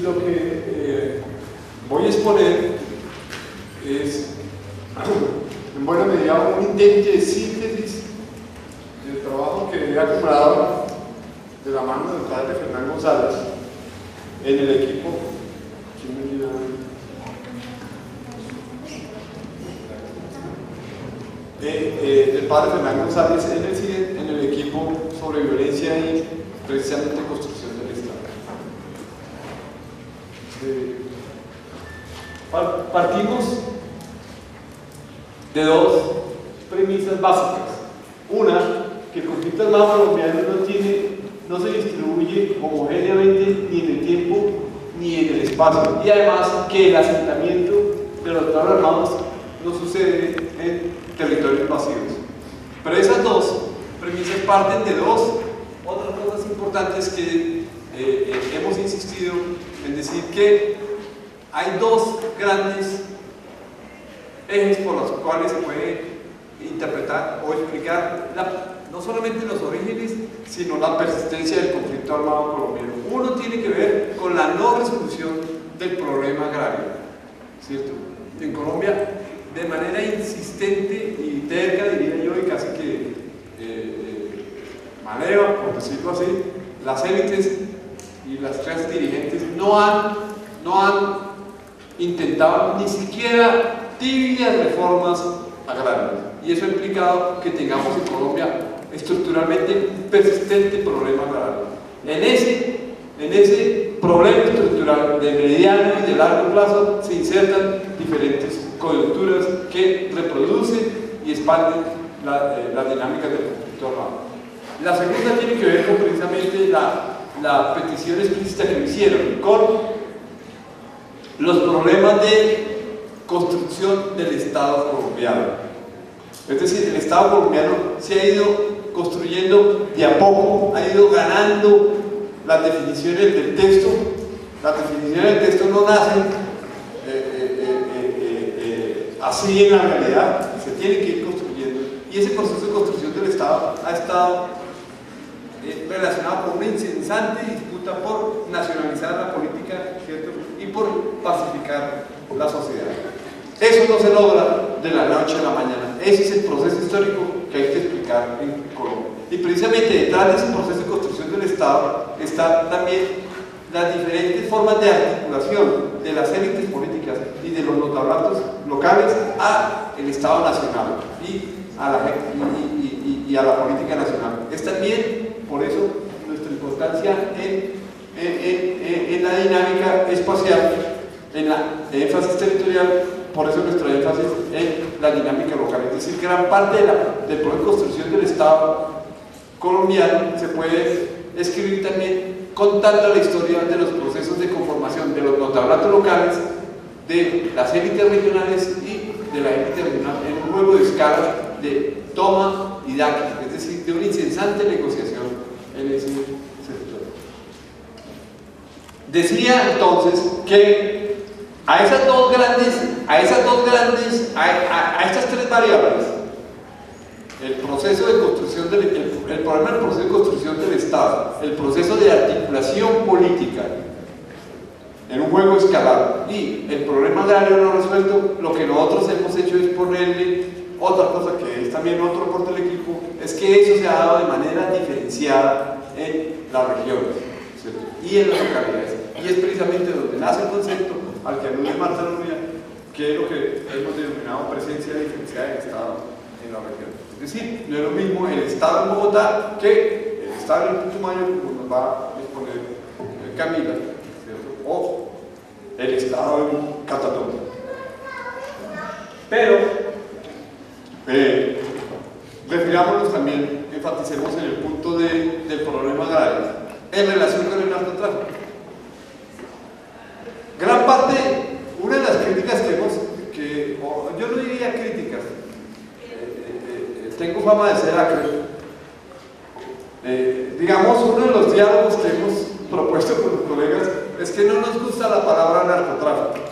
lo que voy a exponer es, en buena medida, un intento de síntesis del trabajo que he acumulado de la mano del padre Fernán González en el equipo. ¿Quién me ayuda? El padre Fernán González en el equipo sobre violencia y precisamente construcción del Estado. Partimos de dos premisas básicas. Una, que el conflicto armado colombiano no se distribuye homogéneamente ni en el tiempo ni en el espacio, y además que el asentamiento de los estados armados no sucede en territorios vacíos. Pero esas dos premisas parten de dos otras cosas importantes que hemos insistido en decir, que hay dos grandes ejes por los cuales se puede interpretar o explicar no solamente los orígenes, sino la persistencia del conflicto armado colombiano. Uno tiene que ver con la no resolución del problema agrario, ¿cierto? En Colombia, de manera insistente y terca, diría yo, y casi que maleva, por decirlo así, las élites y las clases dirigentes no han intentado ni siquiera tibias reformas agrarias, y eso ha implicado que tengamos en Colombia estructuralmente un persistente problema agrario. En ese problema estructural de mediano y de largo plazo se insertan diferentes coyunturas que reproducen y expanden la dinámica del conflicto armado. La segunda tiene que ver con precisamente la petición explícita que me hicieron con los problemas de construcción del Estado colombiano. Es decir, el Estado colombiano se ha ido construyendo de a poco, ha ido ganando las definiciones del texto. Las definiciones del texto no nacen así en la realidad, se tiene que ir construyendo, y ese proceso de construcción del Estado ha estado relacionado con una incesante disputa por nacionalizar la política, ¿cierto? Y por pacificar la sociedad. Eso no se logra de la noche a la mañana. Ese es el proceso histórico que hay que explicar en Colombia. Y precisamente detrás de ese proceso de construcción del Estado están también las diferentes formas de articulación de las élites políticas y de los notables locales al Estado nacional y a la política nacional. Es también, por eso, nuestra importancia en la dinámica espacial, en la énfasis territorial. Por eso nuestro énfasis en la dinámica local. Es decir, gran parte del proceso de construcción del Estado colombiano se puede escribir también contando la historia de los procesos de conformación de los notables locales, de las élites regionales y de la élite regional, en un juego de escala de toma y daca, es decir, de una incesante negociación en ese sector. Decía entonces que a estas tres variables, el proceso de construcción el problema del proceso de construcción del Estado, el proceso de articulación política en un juego escalar y el problema agrario no resuelto, lo que nosotros hemos hecho es ponerle otra cosa que es también otro aporte del equipo, es que eso se ha dado de manera diferenciada en las regiones, ¿cierto? Y en las localidades, y es precisamente donde nace el concepto al que alude Marta Nubia, que es lo que hemos denominado presencia diferenciada del Estado en la región. Es decir, no es lo mismo el Estado en Bogotá que el Estado en el Putumayo, como nos va a exponer Camila, ¿cierto? O el Estado en Catatumbo. Pero refirámonos también, enfaticemos en el punto del problema agrario en relación con el narcotráfico. Gran parte, una de las críticas yo no diría críticas, tengo fama de ser acre, digamos, uno de los diálogos que hemos propuesto con los colegas es que no nos gusta la palabra narcotráfico.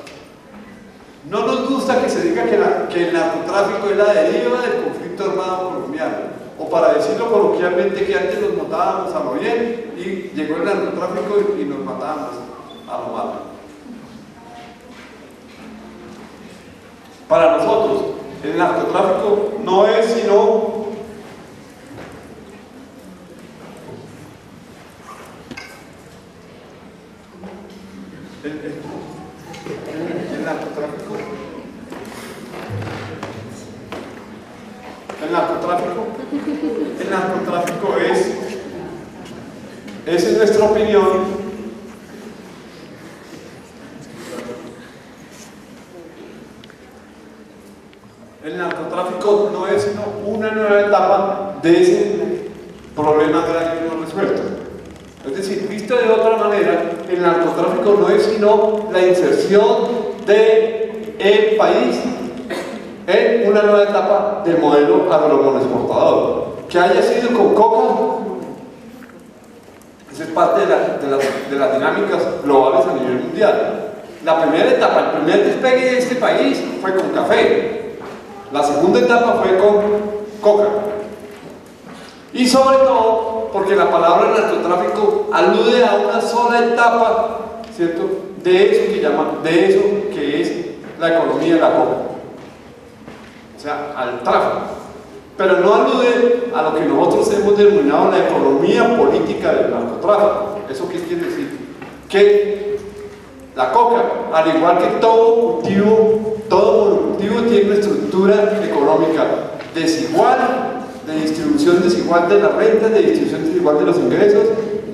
No nos gusta que se diga que el narcotráfico es la deriva del conflicto armado colombiano, o para decirlo coloquialmente, que antes nos matábamos a lo bien y llegó el narcotráfico y nos matábamos a lo malo. Para nosotros, el narcotráfico no es sino el narcotráfico es en nuestra opinión, el narcotráfico no es sino una nueva etapa de ese problema grave no resuelto. Es decir, visto de otra manera, el narcotráfico no es sino la inserción del país en una nueva etapa del modelo agroexportador. Que haya sido con coca, esa es parte de las dinámicas globales a nivel mundial. La primera etapa, el primer despegue de este país fue con café. La segunda etapa fue con coca. Y sobre todo, porque la palabra narcotráfico alude a una sola etapa, ¿cierto? De eso que es la economía de la coca. O sea, al tráfico. Pero no alude a lo que nosotros hemos denominado la economía política del narcotráfico. ¿Eso qué quiere decir? Que la coca, al igual que todo monocultivo tiene una estructura económica desigual, de distribución desigual de las rentas, de distribución desigual de los ingresos.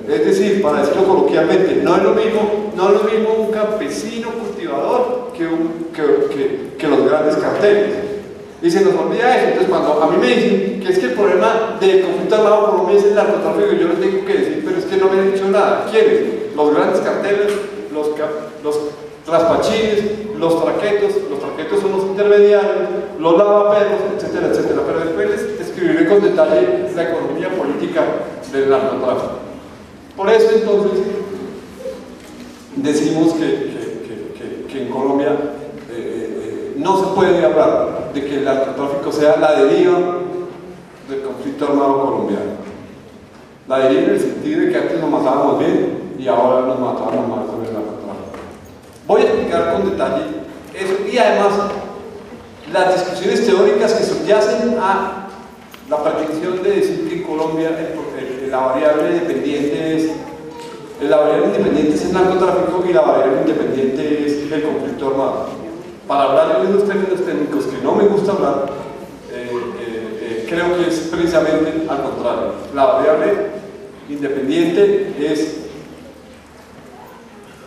Es decir, para decirlo coloquialmente, no es lo mismo un campesino cultivador que los grandes carteles. Y se nos olvida eso. Entonces, cuando a mí me dicen que es que el problema del conflicto armado con Colombia es el narcotráfico, yo les tengo que decir, pero es que no me han dicho nada. ¿Quiénes? Los grandes carteles, los traspachines, los traquetos son los intermediarios, los lavaperos, etcétera, etcétera. Pero después les describiré con detalle la economía política del narcotráfico. Por eso, entonces, decimos que en Colombia no se puede hablar de que el narcotráfico sea la deriva del conflicto armado colombiano. La deriva en el sentido de que antes nos matábamos bien y ahora nos matamos mal con el narcotráfico. Voy a explicar con detalle eso y además las discusiones teóricas que subyacen a la pretensión de decir que en Colombia la variable independiente es el narcotráfico y la variable independiente es el conflicto armado. Para hablar de unos términos técnicos que no me gusta hablar, creo que es precisamente al contrario. La variable independiente es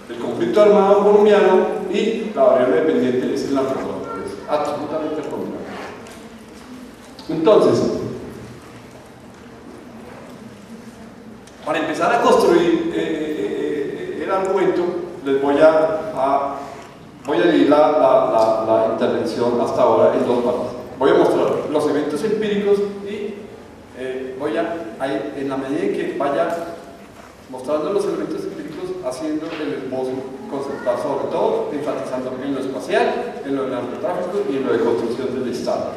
el conflicto armado colombiano y la variable dependiente es el narcotráfico. Es absolutamente contrario. Entonces, para empezar a construir el argumento, les voy a dividir la intervención hasta ahora en dos partes. Voy a mostrar los eventos empíricos y en la medida en que vaya mostrando los elementos empíricos, haciendo el esbozo conceptual, sobre todo enfatizando en lo espacial, en lo del narcotráfico y en lo de construcción del Estado.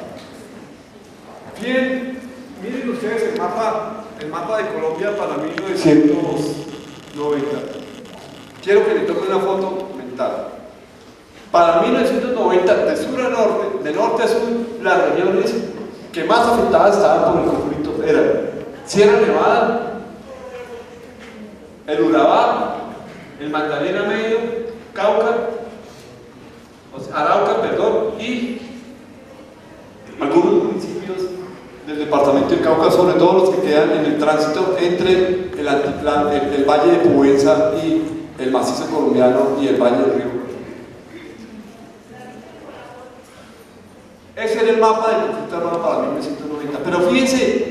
Bien, miren ustedes el mapa de Colombia para 1990. Quiero que le tomen una foto mental. Para 1990, de sur a norte, de norte a sur, las regiones que más afectadas estaban por el conflicto eran Sierra Nevada, el Urabá, el Magdalena Medio, Arauca, y algunos municipios del departamento del Cauca, sobre todo los que quedan en el tránsito entre el Valle de Pubenza y el macizo colombiano y el Valle del Río. Ese era el mapa del conflicto armado para 1990. Pero fíjense,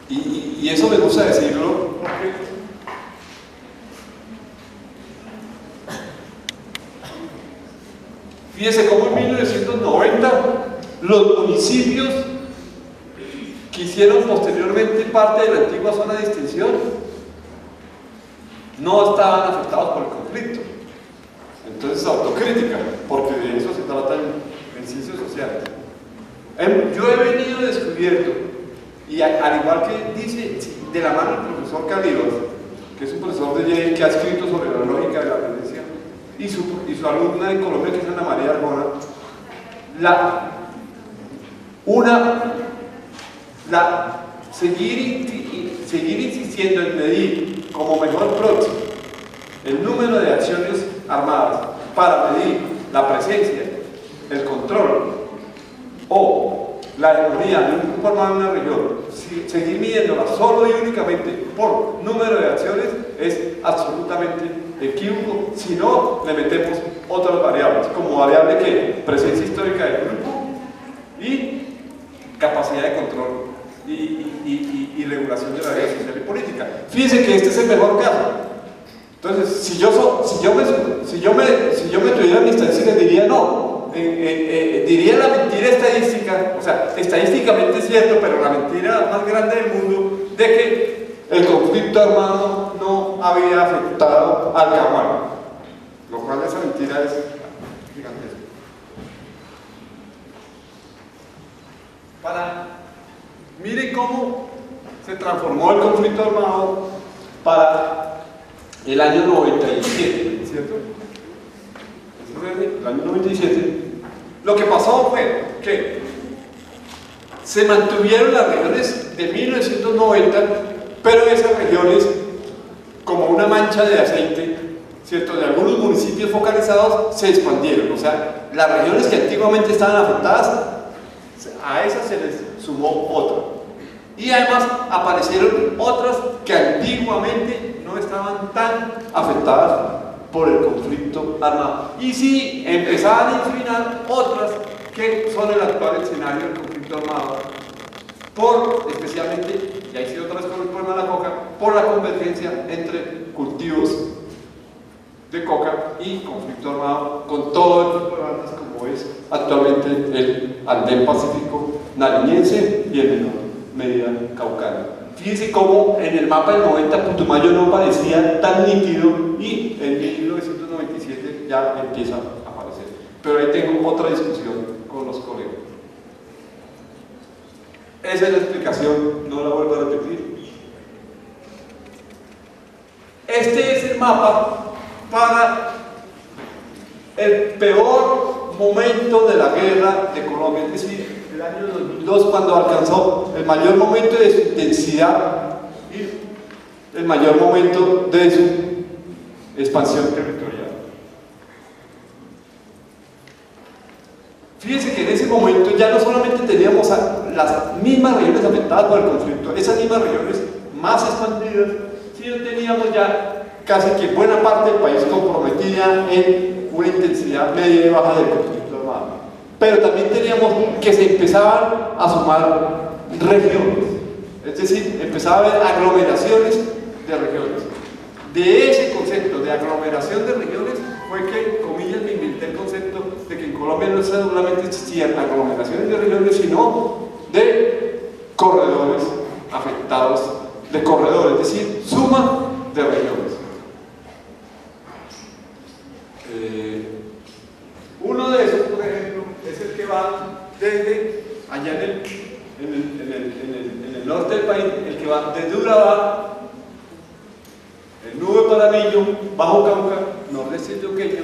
y eso me gusta decirlo, porque fíjense cómo en 1990 los municipios que hicieron posteriormente parte de la antigua zona de extensión no estaban afectados por el conflicto. Entonces, autocrítica, porque de eso se trata en ciencias sociales. Yo he venido descubierto Y al igual que dice, de la mano del profesor Calibas, que es un profesor de Yale que ha escrito sobre la lógica de la violencia, y su alumna en Colombia, que es Ana María Arjona, seguir insistiendo en medir como mejor proxy el número de acciones armadas para medir la presencia, el control o la hegemonía de un grupo armado en una región, seguir midiéndola solo y únicamente por número de acciones es absolutamente equívoco si no le metemos otras variables, como variable que presencia histórica del grupo y capacidad de control y regulación de la vida social y política. Fíjense que este es el mejor caso. Entonces, si yo me tuviera mi estadística, diría no, diría la mentira estadística, o sea, estadísticamente es cierto, pero la mentira más grande del mundo de que el conflicto armado no había afectado al Caguán, lo cual esa mentira es gigantesca. Mire cómo se transformó el conflicto armado para el año 97, ¿cierto? El año 97. Lo que pasó fue que se mantuvieron las regiones de 1990, pero esas regiones, como una mancha de aceite, ¿cierto?, de algunos municipios focalizados, se expandieron. O sea, las regiones que antiguamente estaban afectadas, a esas se les sumó otra. Y además aparecieron otras que antiguamente no estaban tan afectadas por el conflicto armado. Y sí, empezaban a inclinar otras que son el actual escenario del conflicto armado, especialmente, y ahí sí otra vez con el problema de la coca, por la convergencia entre cultivos de coca y conflicto armado, con todo el tipo de bandas como es actualmente el Andén Pacífico nariñense y el menor medida caucano. Fíjense cómo en el mapa del 90 Putumayo no parecía tan nítido y en 1997 ya empieza a aparecer. Pero ahí tengo otra discusión con los colegas. Esa es la explicación, no la vuelvo a repetir. Este es el mapa para el peor momento de la guerra de Colombia, es decir, el año 2002, cuando alcanzó el mayor momento de su intensidad y el mayor momento de su expansión territorial. Fíjense que en ese momento ya no solamente teníamos las mismas regiones afectadas por el conflicto, esas mismas regiones más expandidas, sino teníamos ya casi que buena parte del país comprometida en una intensidad media y baja del conflicto armado. Pero también teníamos que se empezaban a sumar regiones, es decir, empezaba a haber aglomeraciones de regiones. De ese concepto de aglomeración de regiones fue que, comillas, me inventé el concepto de que en Colombia no solamente existían aglomeraciones de regiones, sino de corredores afectados, de corredores, es decir, suma de regiones. Uno de esos, por ejemplo, es el que va desde allá en el norte del país, el que va desde Urabá, el Nube Paramillo, Bajo Cauca, nordeste antioqueño,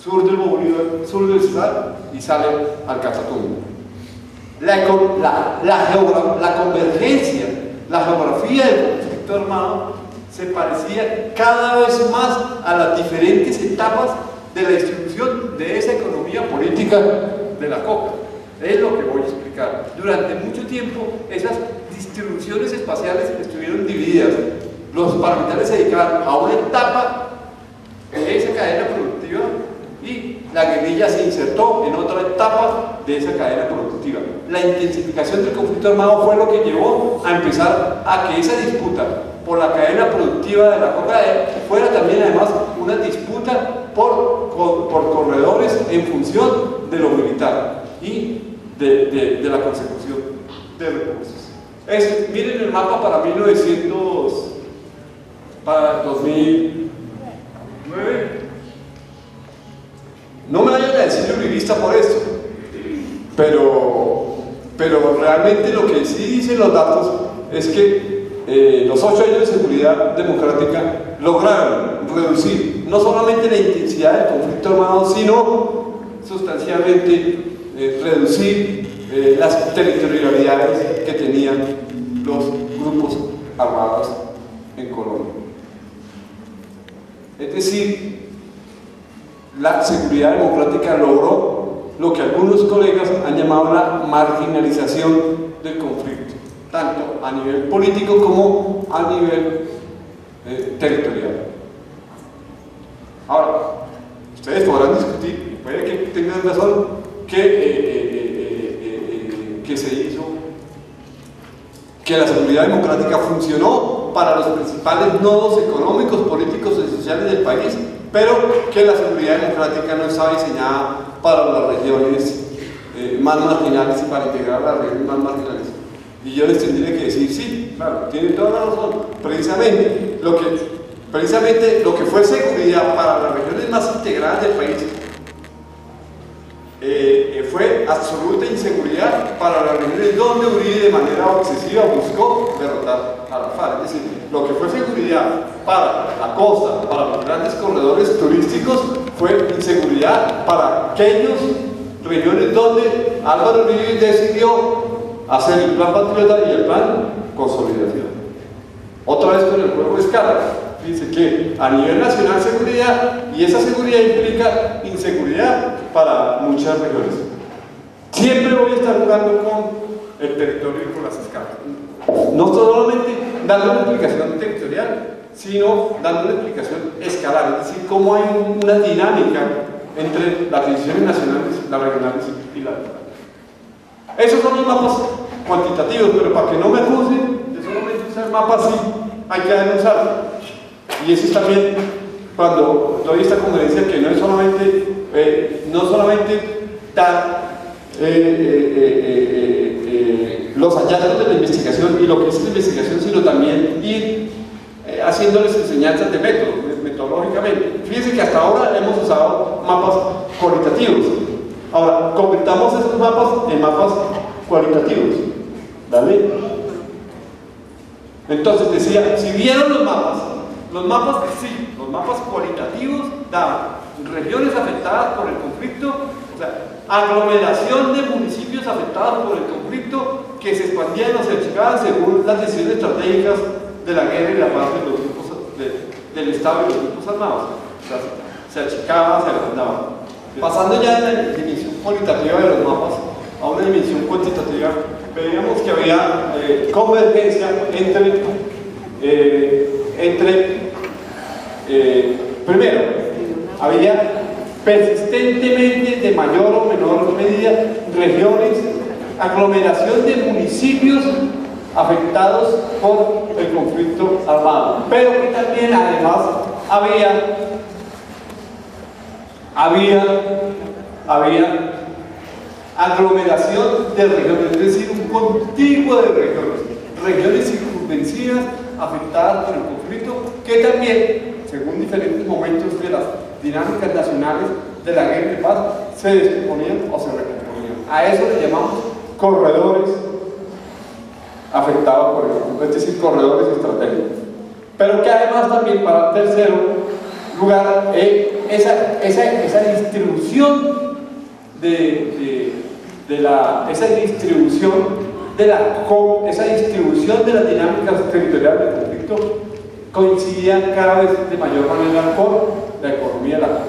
sur del Bolívar, sur del Cesar y sale al Catatumbo. La convergencia, la geografía del conflicto armado se parecía cada vez más a las diferentes etapas de la distribución de esa economía política de la coca. Es lo que voy a explicar. Durante mucho tiempo esas distribuciones espaciales estuvieron divididas. Los paramilitares se dedicaban a una etapa de esa cadena productiva y la guerrilla se insertó en otra etapa de esa cadena productiva. La intensificación del conflicto armado fue lo que llevó a empezar a que esa disputa por la cadena productiva de la coca fuera también además una disputa por corredores en función de lo militar y de la consecución de recursos. Miren el mapa para 2009. No me vayan a decir uribista por esto, pero pero realmente lo que sí dicen los datos es que los 8 años de seguridad democrática lograron reducir no solamente la intensidad del conflicto armado, sino sustancialmente reducir las territorialidades que tenían los grupos armados en Colombia. Es decir, la seguridad democrática logró lo que algunos colegas han llamado la marginalización del conflicto, tanto a nivel político como a nivel territorial. Ahora, ustedes podrán discutir, y puede que tengan razón, que se hizo, que la seguridad democrática funcionó para los principales nodos económicos, políticos y sociales del país, pero que la seguridad democrática no estaba diseñada para las regiones más marginales y para integrar las regiones más marginales. Y yo les tendría que decir, sí, claro, tienen toda la razón. Precisamente lo que fue seguridad para las regiones más integradas del país fue absoluta inseguridad para las regiones donde Uribe de manera obsesiva buscó derrotar a la FARC. Es decir, lo que fue seguridad para la costa, para los grandes corredores turísticos, fue inseguridad para aquellas regiones donde Álvaro Uribe decidió hacer el plan Patriota y el plan Consolidación. Otra vez con el juego de escala. Dice que a nivel nacional seguridad, y esa seguridad implica inseguridad para muchas regiones. Siempre voy a estar jugando con el territorio y con las escalas. No solamente dando una explicación territorial, sino dando una explicación escalar, es decir, cómo hay una dinámica entre las decisiones nacionales, las regionales y las locales. Esos son los mapas cuantitativos, pero para que no me acusen de solamente usar mapas, sí hay que usarlos. Y eso es también cuando doy esta conferencia, que no es solamente dar los hallazgos de la investigación y lo que es la investigación, sino también ir haciéndoles enseñanzas de método, metodológicamente. Fíjense que hasta ahora hemos usado mapas cualitativos. Ahora, convirtamos esos mapas en mapas cualitativos. ¿Vale? Entonces decía, si vieron los mapas sí, los mapas cualitativos daban regiones afectadas por el conflicto, o sea, aglomeración de municipios afectados por el conflicto que se expandían o se achicaban según las decisiones estratégicas de la guerra y la paz de los grupos del Estado y los grupos armados. O sea, se achicaba, se agrandaba. Pasando ya de la dimensión cualitativa de los mapas a una dimensión cuantitativa, veíamos que había convergencia primero, había persistentemente, de mayor o menor medida, regiones, aglomeración de municipios afectados por el conflicto armado, pero que también además había aglomeración de regiones, es decir, un contiguo de regiones circunvencinas afectadas por el conflicto, que también, según diferentes momentos de las dinámicas nacionales de la guerra y paz, se descomponían o se recomponían. A eso le llamamos corredores afectados por el conflicto, es decir, corredores estratégicos. Pero que además también, para tercero lugar, esa distribución esa distribución de las dinámicas territoriales del conflicto coincidía cada vez de mayor manera con la economía de la coca.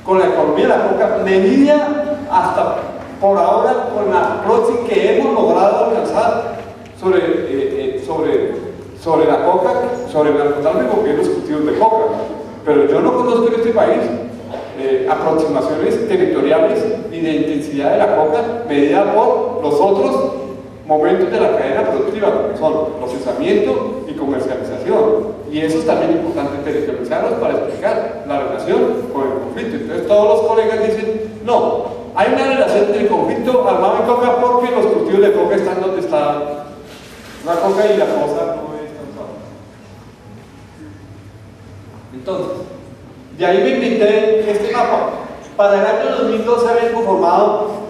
Con la economía de la coca medida hasta por ahora con la approach que hemos logrado alcanzar sobre la coca, sobre el narcotráfico, que es los cultivos de coca. Pero yo no conozco en este país aproximaciones territoriales y de intensidad de la coca medida por los otros momentos de la cadena productiva, que son procesamiento y comercialización. Y eso es también importante territorializarlos para explicar la relación con el conflicto. Entonces todos los colegas dicen, no, hay una relación entre el conflicto armado y coca porque los cultivos de coca están donde está la coca y la cosa no es tan fácil. Entonces, de ahí me inventé este mapa. Para el año 2002 se habían conformado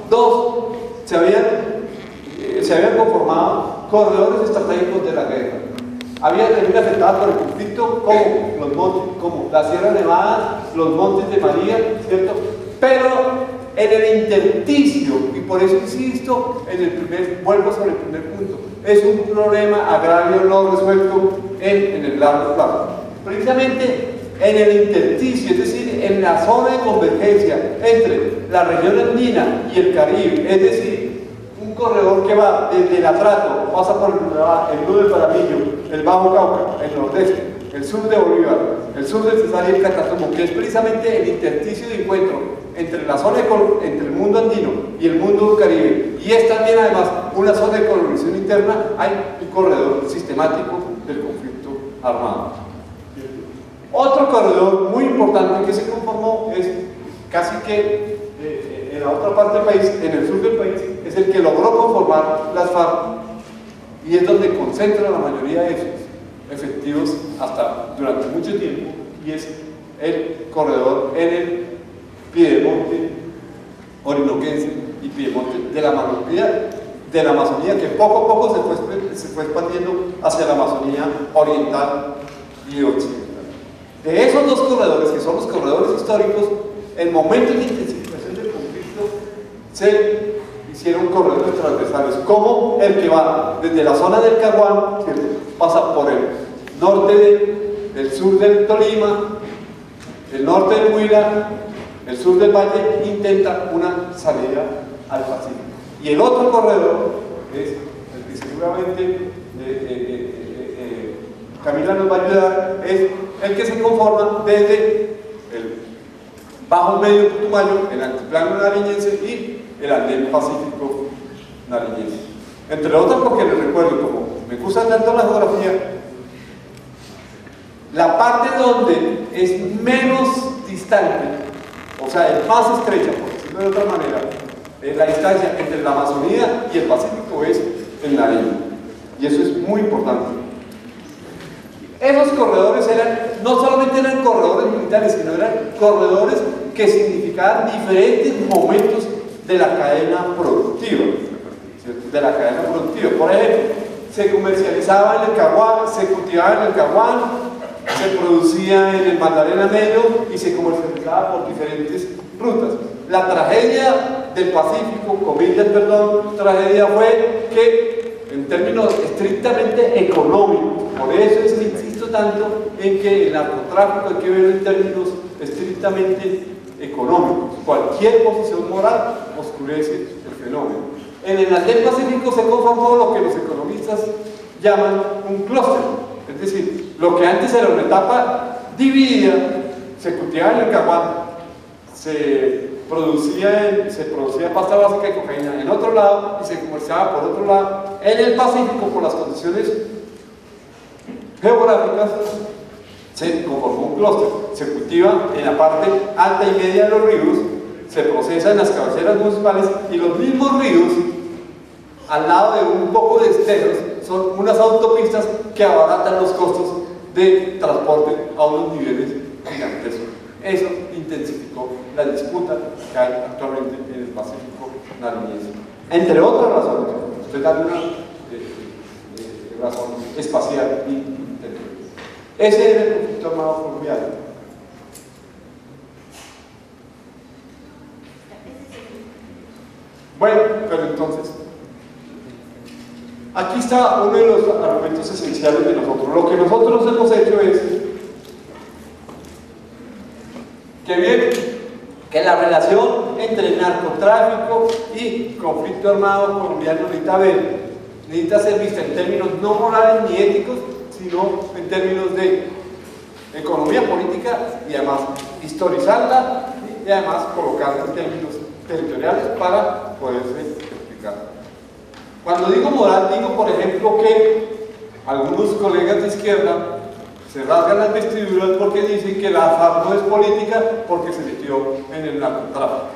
se se habían conformado corredores estratégicos de la guerra. Había también afectadas por el conflicto como los montes, como la Sierra Nevada, los montes de María, ¿cierto? Pero en el intersticio, y por eso insisto, vuelvo sobre el primer punto, es un problema agrario no resuelto en el largo plazo. Precisamente en el intersticio, es decir, en la zona de convergencia entre la región andina y el Caribe, es decir, un corredor que va desde el Atrato, pasa por el nudo del Paramillo, el Bajo Cauca, el nordeste, el sur de Bolívar, el sur del Cesar y el Catatumbo, que es precisamente el intersticio de encuentro entre la zona entre el mundo andino y el mundo caribe, y es también además una zona de colonización interna. Hay un corredor sistemático del conflicto armado. Otro corredor muy importante que se conformó es casi que en la otra parte del país, en el sur del país, es el que logró conformar las FARC, y es donde concentra la mayoría de sus efectivos hasta durante mucho tiempo, y es el corredor en el Piedemonte orinoquense y Piedemonte de la Amazonía, que poco a poco se fue expandiendo hacia la Amazonía oriental y occidental. De esos dos corredores, que son los corredores históricos, en momentos de intensificación del conflicto se hicieron corredores transversales, como el que va desde la zona del Caguán, ¿cierto?, pasa por el norte del sur del Tolima, el norte del Huila, el sur del Valle, intenta una salida al Pacífico. Y el otro corredor es el que seguramente Camila nos va a ayudar, es el que se conforma desde el Bajo Medio Putumayo, el altiplano nariñense y el andén pacífico nariñense. Entre otras, porque les recuerdo, como me gusta tanto la geografía, la parte donde es menos distante, o sea, es más estrecha, por decirlo de otra manera, la distancia entre la Amazonía y el Pacífico es el Nariño, y eso es muy importante. Esos corredores no solamente eran corredores militares, sino eran corredores que significaban diferentes momentos de la cadena productiva, Por ejemplo, se comercializaba en el Caguán, se cultivaba en el Caguán, se producía en el Magdalena Medio y se comercializaba por diferentes rutas. La tragedia del Pacífico, tragedia fue que en términos estrictamente económicos, por eso es que insisto tanto en que el narcotráfico hay que verlo en términos estrictamente económicos. Cualquier posición moral oscurece el fenómeno. En el andén pacífico se conformó lo que los economistas llaman un clúster, es decir, lo que antes era una etapa dividida, se cultivaba en el Caguán, se producía pasta básica de cocaína en otro lado y se comerciaba por otro lado. En el Pacífico, por las condiciones geográficas, se conformó un clúster, se cultiva en la parte alta y media de los ríos, se procesa en las cabeceras municipales, y los mismos ríos, al lado de un poco de esteros, son unas autopistas que abaratan los costos de transporte a unos niveles gigantescos. Eso intensificó la disputa que hay actualmente en el Pacífico nariñense, entre otras razones. Usted da una razón espacial y territorial. Ese era el conflicto armado colombiano. Bueno, pero entonces, aquí está uno de los argumentos esenciales de nosotros. Lo que nosotros hemos hecho es que la relación entre narcotráfico y conflicto armado colombiano necesita ser vista en términos no morales ni éticos, sino en términos de economía política, y además historizarla y además colocarla en términos territoriales para poderse explicar. Cuando digo moral, digo por ejemplo que algunos colegas de izquierda se rasgan las vestiduras porque dicen que la FARC no es política porque se metió en el narcotráfico.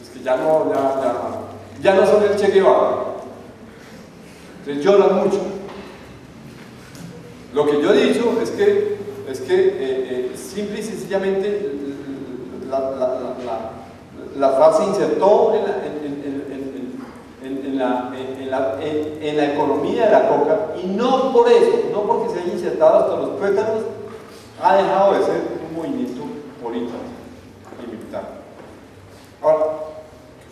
Es que ya no son el Che Guevara. Entonces lloran mucho. Lo que yo he dicho es que simple y sencillamente la FARC se insertó en en la economía de la coca, y no por eso, no porque se haya insertado hasta los tuétanos, ha dejado de ser un movimiento político y militar. Ahora,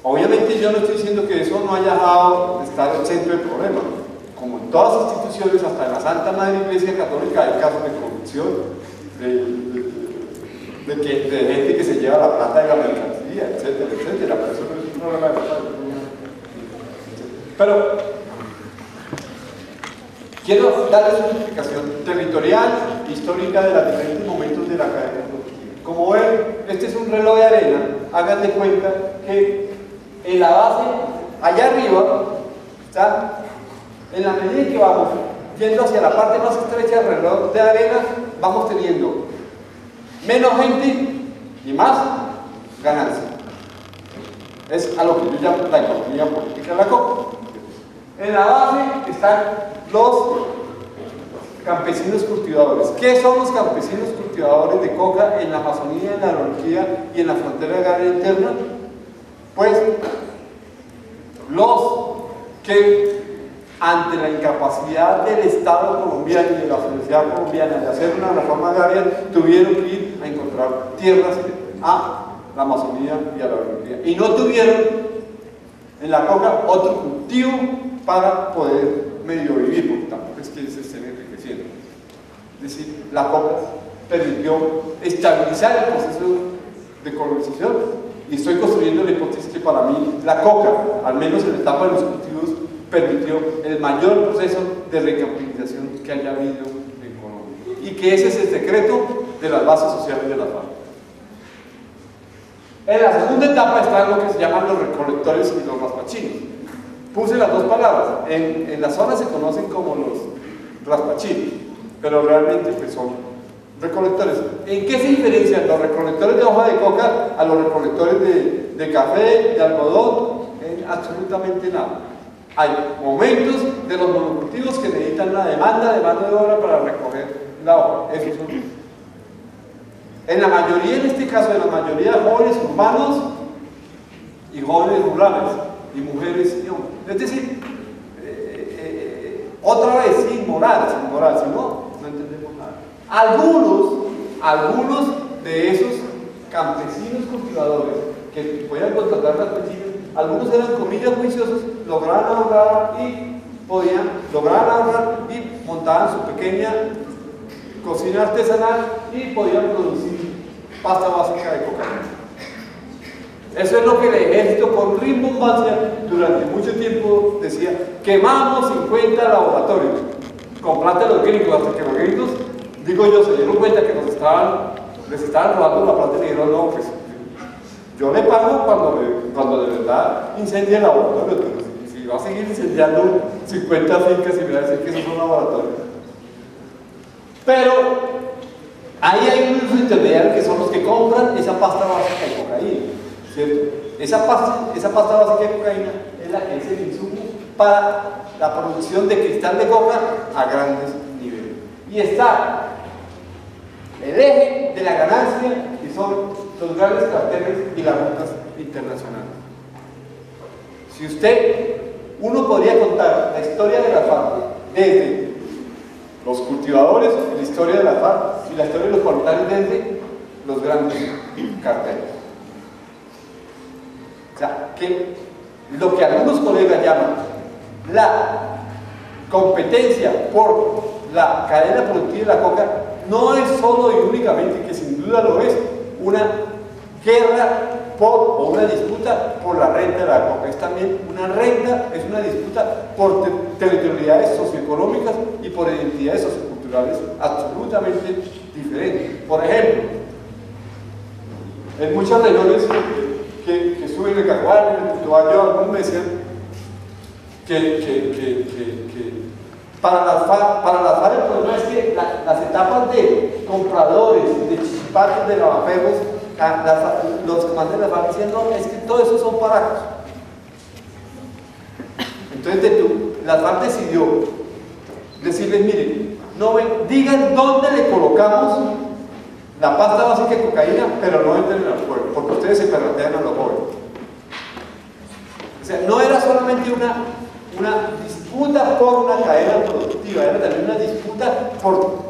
obviamente yo no estoy diciendo que eso no haya dejado de estar exento del problema. Como en todas las instituciones, hasta en la Santa Madre Iglesia Católica hay casos de corrupción, de gente que se lleva la plata de la mercancía, etcétera, etcétera. Pero eso no es un problema de plata. Pero quiero darles una explicación territorial, histórica de los diferentes momentos de la cadena productiva. Como ven, este es un reloj de arena. Hagan de cuenta que en la base, allá arriba, está, en la medida que vamos yendo hacia la parte más estrecha del reloj de arena, vamos teniendo menos gente y más ganancia. Es a lo que yo llamo la economía política de la coca. En la base están los campesinos cultivadores. ¿Qué son los campesinos cultivadores de coca en la Amazonía, en la Araucanía y en la frontera agraria interna? Pues los que ante la incapacidad del Estado colombiano y de la sociedad colombiana de hacer una reforma agraria, tuvieron que ir a encontrar tierras a la Amazonía y a la Araucanía. Y no tuvieron en la coca otro cultivo para poder medio vivir, porque tampoco es que se estén enriqueciendo. Es decir, la coca permitió estabilizar el proceso de colonización, y estoy construyendo la hipótesis que para mí la coca, al menos en la etapa de los cultivos, permitió el mayor proceso de recampanización que haya habido en Colombia, y que ese es el secreto de las bases sociales de la FARC. En la segunda etapa están lo que se llaman los recolectores y los raspachinos. Puse las dos palabras. En la zona se conocen como los raspachinos, pero realmente pues son recolectores. ¿En qué se diferencian los recolectores de hoja de coca a los recolectores de café, de algodón? En absolutamente nada. Hay momentos de los monocultivos que necesitan una demanda de mano de obra para recoger la hoja. Esos son. En la mayoría, en este caso, en la mayoría de jóvenes urbanos y jóvenes rurales, y mujeres y hombres. Es decir, otra vez, sin moral, si no, no entendemos nada. Algunos de esos campesinos cultivadores que podían contratar las campesinas, algunos eran comillas juiciosos, lograban ahorrar y montaban su pequeña cocina artesanal y podían producir pasta básica de cocaína. Eso es lo que el ejército con rimbombancia durante mucho tiempo decía: quemamos 50 laboratorios con plata de los gringos, hasta que los gringos, digo yo, se dieron cuenta que les estaban robando la plata y le dijeron: no, pues yo le pago cuando de verdad incendie el laboratorio, pero si va a seguir incendiando 50 fincas y me va a decir que esos son laboratorios. Pero ahí hay unos intermediarios que son los que compran esa pasta básica de cocaína, ¿cierto? Esa pasta básica de cocaína es la que es el insumo para la producción de cristal de coca a grandes niveles. Y está el eje de la ganancia, y son los grandes carteles y las rutas internacionales. Uno podría contar la historia de la FARC desde los cultivadores, la historia de la FARC y la historia de los proletarios desde los grandes carteles. O sea, que lo que algunos colegas llaman la competencia por la cadena productiva de la coca no es solo y únicamente, que sin duda lo es, una guerra o una disputa por la renta de la coca. Es también es una disputa por territorialidades socioeconómicas y por identidades socioculturales absolutamente diferentes. Por ejemplo, en muchas regiones que suben el Caguán, en el Putumayo, algunos me decían que para las FARC el problema es que las etapas de compradores, de chichipatos, de lavaperros, los comandantes de la FARC decían: no, es que todo eso son paracos. Entonces la FARC decidió decirles: miren, digan dónde le colocamos la pasta básica de cocaína, pero no entren al pueblo, porque ustedes se perratean a los jóvenes. O sea, no era solamente una una disputa por una cadena productiva, era también una disputa por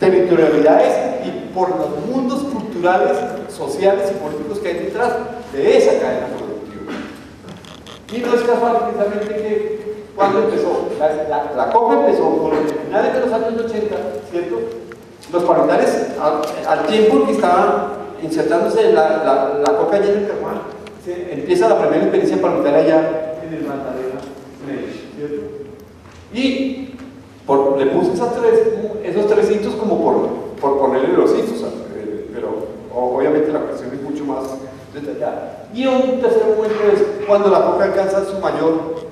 territorialidades y por los mundos culturales, sociales y políticos que hay detrás de esa cadena productiva. Y no es casual precisamente que cuando empezó, la coca empezó por los finales de los años 80, ¿cierto? Los parietales, al tiempo que estaban insertándose la coca allá en el Carmán, empieza la primera experiencia parietal allá en el Magdalena, ¿cierto? Y le puse esos tres hitos como por ponerle los hitos, pero obviamente la cuestión es mucho más detallada. Y un tercer momento es cuando la coca alcanza su mayor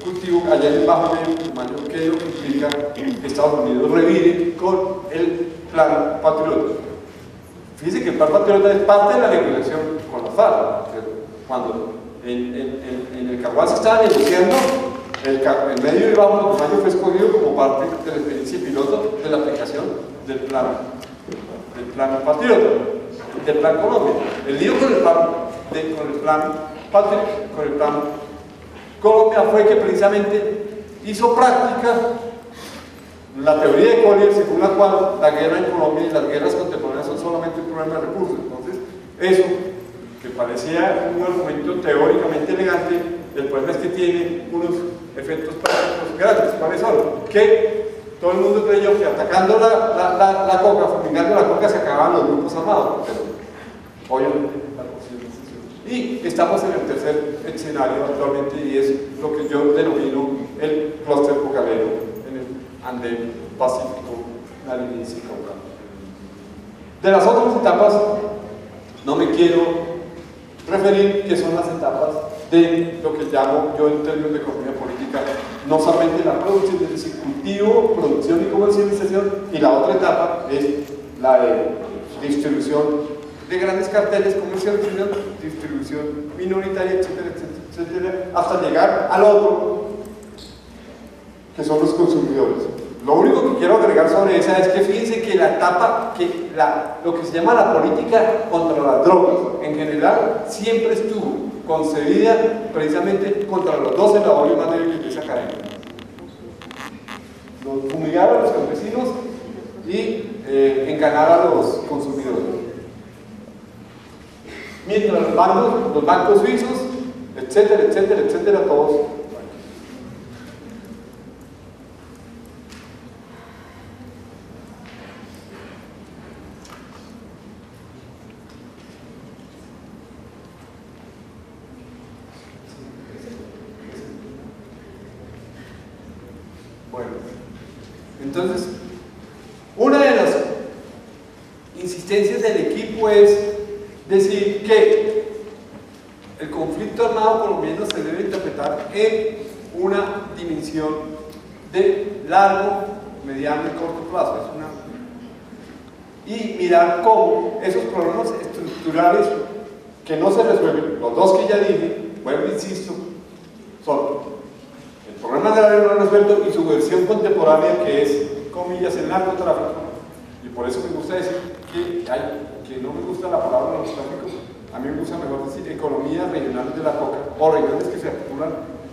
cultivo allá en el Bajo Mayo, que es lo que implica que Estados Unidos revire con el Plan Patriota. Fíjense que el Plan Patriota es parte de la negociación con la FARC. Cuando en el Caguán se estaba negociando, el medio de Bajo Mayo fue escogido como parte de la experiencia piloto de la aplicación del Plan Patriota, del Plan Colombia. El lío con el Plan Colombia fue que precisamente hizo práctica la teoría de Collier, según la cual la guerra en Colombia y las guerras contemporáneas son solamente un problema de recursos. Entonces, eso, que parecía un argumento teóricamente elegante, el problema es que tiene unos efectos prácticos grandes. ¿Cuáles son? Que todo el mundo creyó que atacando la coca, fumigando la coca, se acababan los grupos armados. Pero, obviamente, y estamos en el tercer escenario actualmente, y es lo que yo denomino el clúster cocalero en el Andén Pacífico, Nariñense y Cauca. De las otras etapas no me quiero referir, que son las etapas de lo que llamo yo en términos de economía política, no solamente la producción, es decir, cultivo, producción y comercialización, y la otra etapa es la de distribución de grandes carteles, comercialización, distribución minoritaria, etcétera, etcétera, etcétera, hasta llegar al otro, que son los consumidores. Lo único que quiero agregar sobre esa es que fíjense que la etapa, lo que se llama la política contra las drogas, en general, siempre estuvo concebida precisamente contra los dos eslabones más débiles de esa cadena: fumigar a los campesinos y enganar a los consumidores. Mientras los bancos suizos, etcétera, etcétera, etcétera, todos. Bueno, entonces, una de las insistencias del equipo es decir que el conflicto armado colombiano se debe interpretar en una dimensión de largo, mediano y corto plazo. Y mirar cómo esos problemas estructurales que no se resuelven, los dos que ya dije, vuelvo insisto, son el problema del área no resuelto y su versión contemporánea, que es, comillas, el narcotráfico. Y por eso me gusta decir que no me gusta la palabra narcotráfico, a mí me gusta mejor decir economías regionales de la coca, o regiones que se articulan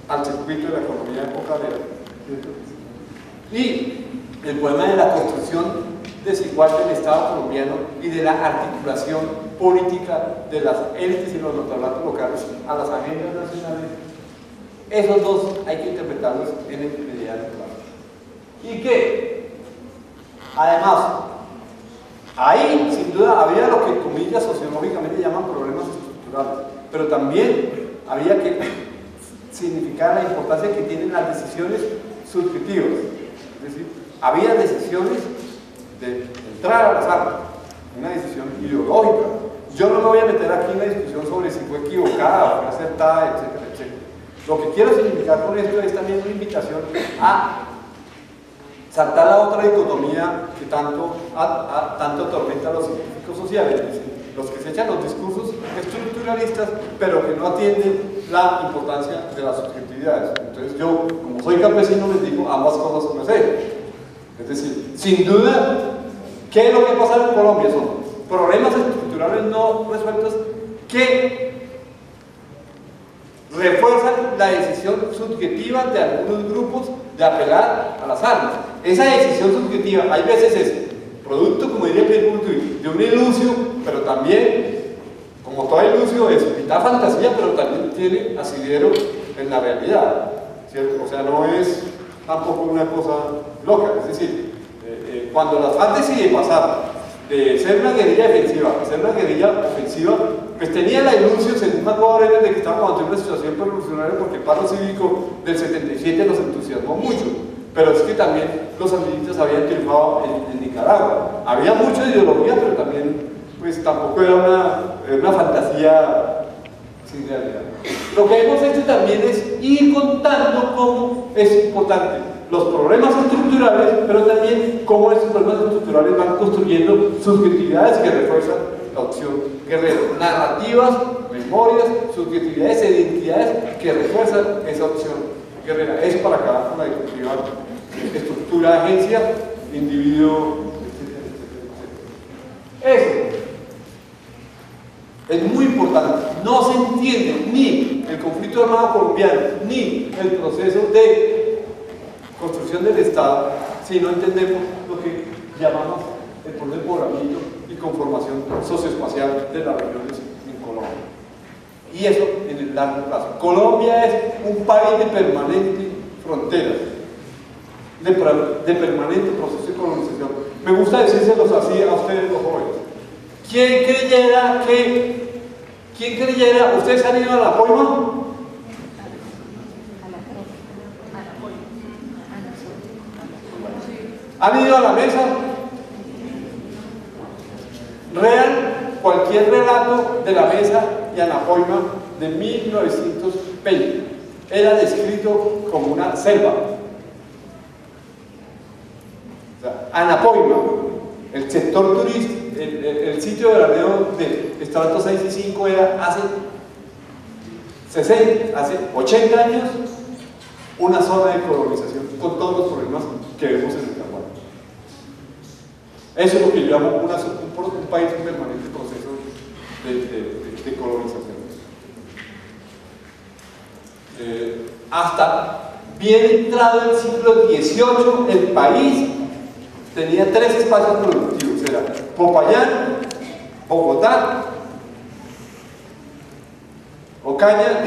al circuito de la economía cocalera. Y el problema de la construcción desigual del Estado colombiano y de la articulación política de las élites y los notables locales a las agendas nacionales. Esos dos hay que interpretarlos en el mediano plazo. Y que, además, ahí sin duda había lo que comillas sociológicamente llaman problemas estructurales, pero también había que significar la importancia que tienen las decisiones subjetivas. Es decir, había decisiones de entrar a las armas, una decisión ideológica. Yo no me voy a meter aquí en la discusión sobre si fue equivocada o fue acertada, etcétera, etcétera. Lo que quiero significar con esto es también una invitación a saltar la otra dicotomía que tanto atormenta a los científicos sociales, es decir, los que se echan los discursos estructuralistas, pero que no atienden la importancia de las subjetividades. Entonces yo, como soy campesino, les digo ambas cosas no sé. Es decir, sin duda, ¿qué es lo que pasa en Colombia? Son problemas estructurales no resueltos que refuerzan la decisión subjetiva de algunos grupos de apelar a las armas. Esa decisión subjetiva hay veces es producto, como diría Pierre Bourdieu, de un ilusio, pero también, como todo ilusio, es mitad fantasía, pero también tiene asidero en la realidad, ¿cierto? O sea, no es tampoco una cosa loca, es decir, cuando la FARC decide pasar de ser una guerrilla defensiva a ser una guerrilla ofensiva, pues tenía la ilusión, según Marco Aurelio, de que estábamos ante una situación revolucionaria, porque el paro cívico del 77 nos entusiasmó mucho, pero es que también los sandinistas habían triunfado en Nicaragua. Había mucha ideología, pero también pues tampoco era una fantasía sin realidad. Lo que hemos hecho también es ir contando cómo es importante los problemas estructurales, pero también cómo esos problemas estructurales van construyendo subjetividades que refuerzan la opción guerrera, narrativas, memorias, subjetividades e identidades que refuerzan esa opción guerrera. Eso para acabar con la disyuntiva estructura, agencia, individuo, etc. Eso es muy importante. No se entiende ni el conflicto armado colombiano ni el proceso de construcción del Estado si no entendemos lo que llamamos el proceso de poblamiento y conformación socioespacial de las regiones en Colombia. Y eso en el largo plazo. Colombia es un país de permanente frontera, de permanente proceso de colonización. Me gusta decírselos así a ustedes los jóvenes. ¿Quién creyera, ustedes han ido a la Poima? ¿Han ido a la mesa? Cualquier relato de la mesa y Anapoima de 1920 era descrito como una selva. O sea, Anapoima, el sector turístico, el sitio de veraneo de estrato 6 y 5 era hace 80 años una zona de colonización con todos los problemas que vemos en el Carvalho. Eso es lo que yo llamo un país en permanente proceso de colonización. Hasta bien entrado el siglo XVIII, el país tenía 3 espacios productivos: era Popayán, Bogotá, Ocaña,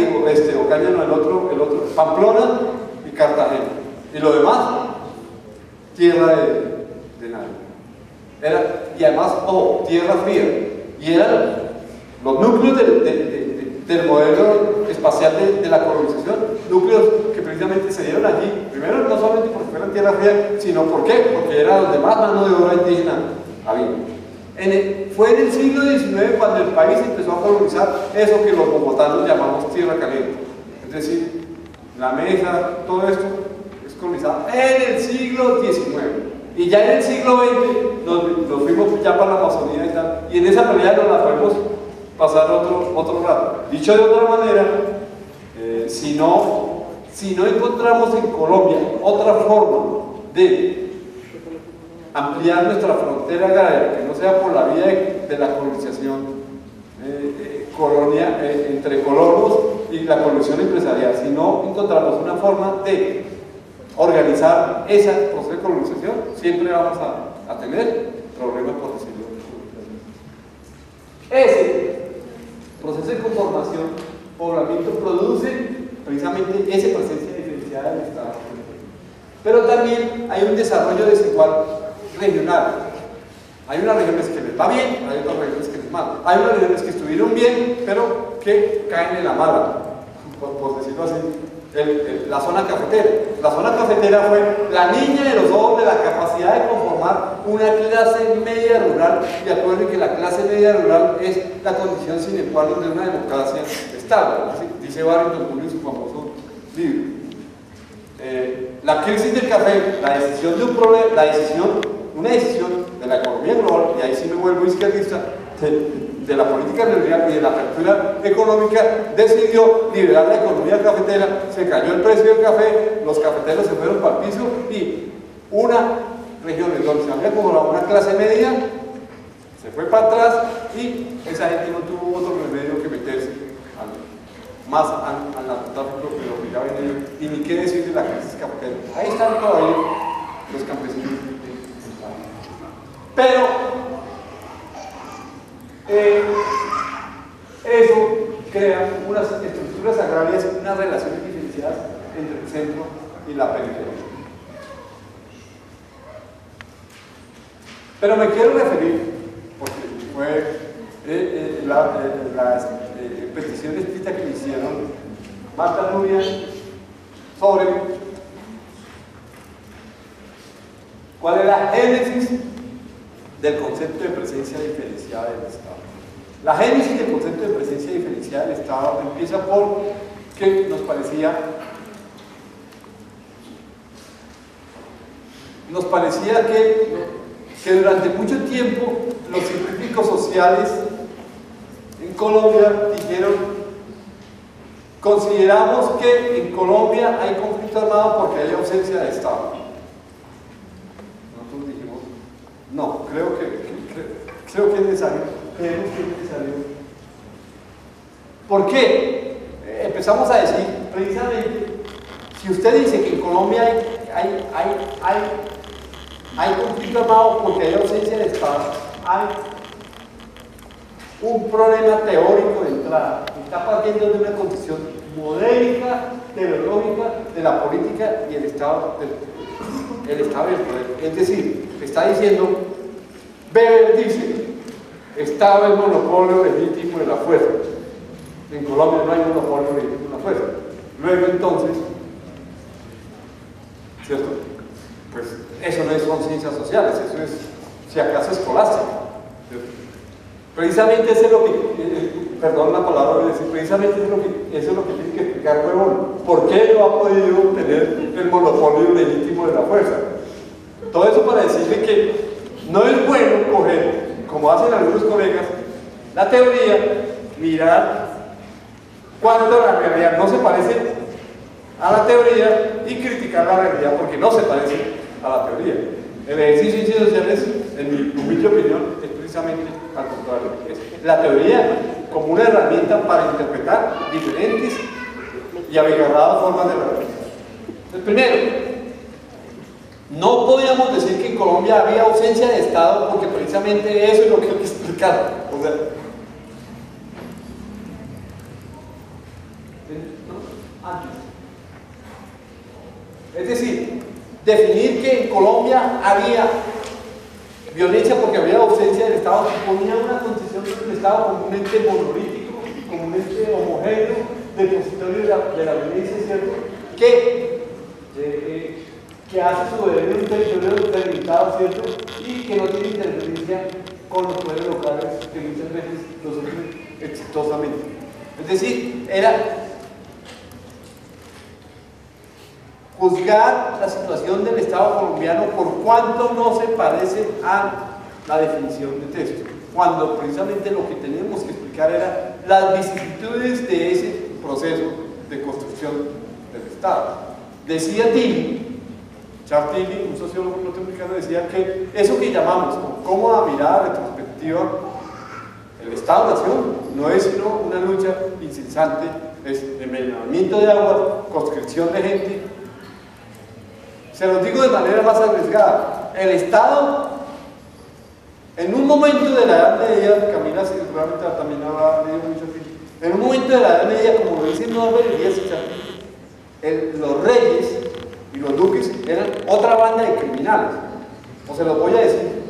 Ocaña no, el otro, Pamplona y Cartagena. Y lo demás, tierra de nadie. Y además, tierra fría. Y eran los núcleos del modelo espacial de la colonización, núcleos que precisamente se dieron allí, primero no solamente porque fueran tierra fría, sino porque era donde más mano de obra indígena había. Fue en el siglo XIX cuando el país empezó a colonizar eso que los bogotanos llamamos tierra caliente. Es decir, la mesa, todo esto es colonizado en el siglo XIX. Y ya en el siglo XX nos fuimos ya para la Amazonía y tal, y en esa pelea nos la podemos pasar otro rato. Dicho de otra manera, si no encontramos en Colombia otra forma de ampliar nuestra frontera agraria, que no sea por la vía de la colonización entre colonos y la colonización empresarial, si no encontramos una forma de organizar ese proceso de colonización, siempre vamos a tener problemas, por decirlo. Ese proceso de conformación, poblamiento, produce precisamente esa presencia diferenciada del Estado. Pero también hay un desarrollo desigual regional. Hay unas regiones que les va bien, hay otras regiones que les mal. Hay unas regiones que estuvieron bien, pero que caen en la mala, por decirlo así. La zona cafetera. La zona cafetera fue la niña de los ojos de la capacidad de conformar una clase media rural, y acuérdense que la clase media rural es la condición sine qua non de una democracia estable, dice Barrington Moore en su famoso libro. La crisis del café, la decisión de un problema, una decisión de la economía global, y ahí sí me vuelvo izquierdista, de la política neoliberal y de la apertura económica, decidió liberar la economía cafetera, se cayó el precio del café, los cafeteros se fueron para el piso, y una región en donde se había acomodado una clase media se fue para atrás, y esa gente no tuvo otro remedio que meterse más al narcotráfico, pero que ya venía, y ni qué decir de la crisis cafetera. Ahí están todavía los campesinos. Pero eso crea unas estructuras agrarias, unas relaciones diferenciadas entre el centro y la periferia. Pero me quiero referir, porque fue la petición escrita que me hicieron Marta Nubia sobre cuál es la génesis del concepto de presencia diferenciada del Estado. La génesis del concepto de presencia diferenciada del Estado empieza por que nos parecía que durante mucho tiempo los científicos sociales en Colombia dijeron: consideramos que en Colombia hay conflicto armado porque hay ausencia de Estado. Nosotros dijimos: no, creo que es necesario, creemos que es necesario. ¿Por qué? Empezamos a decir, precisamente, si usted dice que en Colombia hay conflicto armado porque hay ausencia de Estado, hay un problema teórico de entrada. Está partiendo de una condición modélica, teleológica de la política y el Estado del poder. Es decir, está diciendo, Weber dice, Estado es monopolio legítimo de la fuerza. En Colombia no hay monopolio legítimo de la fuerza. Luego entonces, ¿cierto? Pues eso no son ciencias sociales, eso es, si acaso, escolástica. Precisamente eso es lo que, perdón la palabra, precisamente eso es lo que tiene que explicar Huevón. ¿Por qué no ha podido obtener el monopolio legítimo de la fuerza? Todo eso para decirle que no es bueno coger, como hacen algunos colegas, la teoría, mirar cuánto la realidad no se parece a la teoría y criticar la realidad porque no se parece a la teoría. El ejercicio de ciencias sociales, en mi humilde opinión, es precisamente al contrario. Es la teoría como una herramienta para interpretar diferentes y abigarradas formas de la realidad. El primero, no podíamos decir que en Colombia había ausencia de Estado porque precisamente eso es lo que hay que explicar. O sea, antes. Es decir, definir que en Colombia había violencia porque había ausencia del Estado suponía una concepción del Estado como un ente monolítico, como un ente homogéneo, depositorio de la violencia, ¿cierto? Que hace su deber en un territorio delimitado, ¿cierto? Y que no tiene interferencia con los poderes locales, que muchas veces los hacen exitosamente. Es decir, era juzgar la situación del Estado colombiano por cuánto no se parece a la definición de texto, cuando precisamente lo que teníamos que explicar era las vicisitudes de ese proceso de construcción del Estado. Decía Charles Tilly, un sociólogo norteamericano, decía que eso que llamamos con cómoda mirada retrospectiva, el Estado-Nación, no es sino una lucha incesante, es envenenamiento de agua, conscripción de gente. Se los digo de manera más arriesgada, el Estado, en un momento de la Edad Media, Camila seguramente también habrá leído mucho aquí, en un momento de la Edad Media, como lo dice Norbert Elias, los reyes y los duques eran otra banda de criminales. O se los voy a decir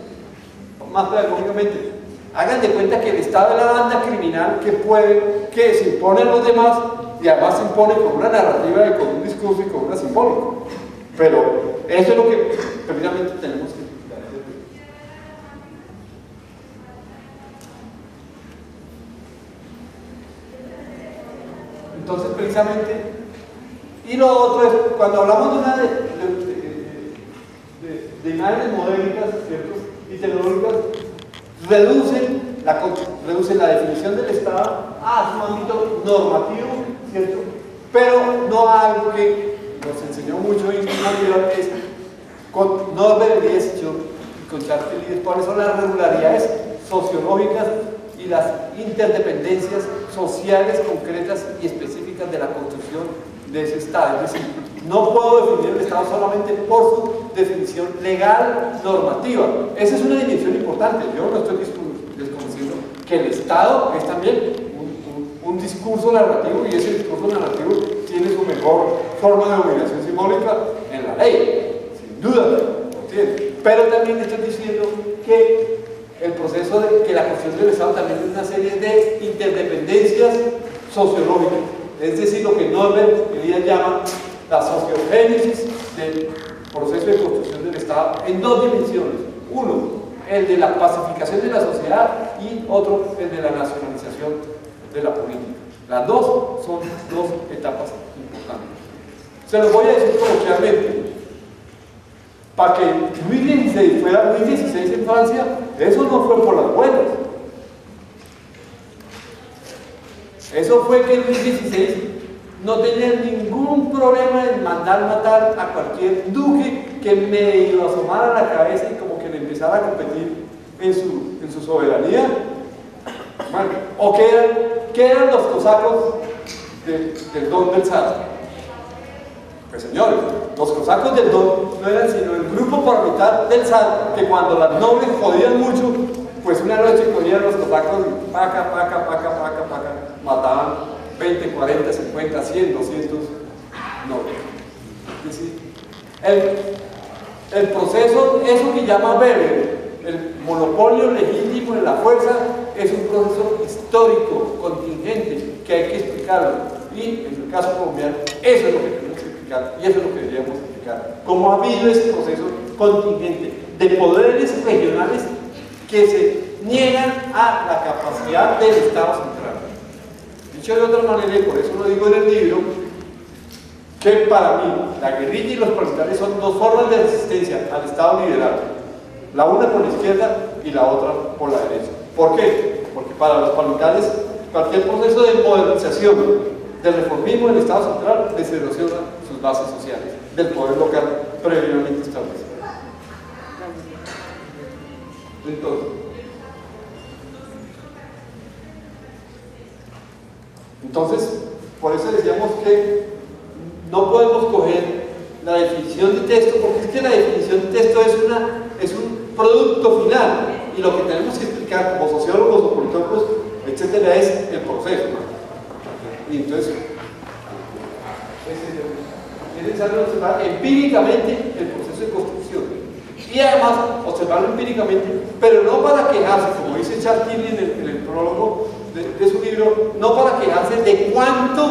más pedagógicamente. Hagan de cuenta que el Estado es la banda criminal que se impone a los demás y además se impone con una narrativa y con un discurso y con una simbólica. Pero eso es lo que precisamente tenemos que explicar. Entonces, precisamente, y lo otro es, cuando hablamos de imágenes modélicas, ¿cierto? Y tecnológicas, reducen la definición del Estado a su ámbito normativo, ¿cierto? Pero no a algo que nos enseñó mucho en la es con Norbert Elias y con Charles Tilly, cuáles son las regularidades sociológicas y las interdependencias sociales concretas y específicas políticas de la construcción de ese Estado. Es decir, no puedo definir el Estado solamente por su definición legal, normativa. Esa es una dimensión importante. Yo no estoy desconociendo que el Estado es también un discurso narrativo, y ese discurso narrativo tiene su mejor forma de obligación simbólica en la ley, sin duda, lo tiene. Pero también estoy diciendo que el proceso de que la construcción del Estado también es una serie de interdependencias sociológicas, es decir, lo que Norbert Elias llama la sociogénesis del proceso de construcción del Estado en dos dimensiones: uno, el de la pacificación de la sociedad, y otro, el de la nacionalización de la política. Las dos son dos etapas importantes. Se los voy a decir coloquialmente. Para que Luis XVI fuera Luis XVI en Francia, eso no fue por las buenas. Eso fue que Luis XVI no tenía ningún problema en mandar matar a cualquier duque que medio asomara la cabeza y como que le empezara a competir en su soberanía. Bueno, o ¿qué eran los cosacos del don del zar? Pues señores, los cosacos del don no eran sino el grupo paramilitar del zar, que cuando las nobles jodían mucho, pues una noche cogían los cosacos y paca, mataban 20, 40, 50, 100, 200 nobles. Es decir, el proceso, eso que llama Weber, el monopolio legítimo de la fuerza, es un proceso histórico, contingente, que hay que explicarlo. Y en el caso colombiano, eso es lo que tenemos que explicar, y eso es lo que deberíamos explicar. Cómo ha habido ese proceso contingente de poderes regionales que se niegan a la capacidad del Estado central. Dicho de otra manera, y por eso lo digo en el libro, que para mí la guerrilla y los paramilitares son dos formas de resistencia al Estado liberal. La una por la izquierda y la otra por la derecha. ¿Por qué? Porque para los paramilitares cualquier proceso de modernización, de reformismo del Estado central les erosiona sus bases sociales del poder local previamente establecido. Entonces, por eso decíamos que no podemos coger la definición de texto, porque es que la definición de texto es un producto final, y lo que tenemos que explicar como sociólogos o politólogos, etcétera, es el proceso. Y entonces, es necesario observar empíricamente el proceso de construcción, y además observarlo empíricamente, pero no para quejarse, como dice Charles Tilly en el prólogo de su libro, no para quejarse de cuánto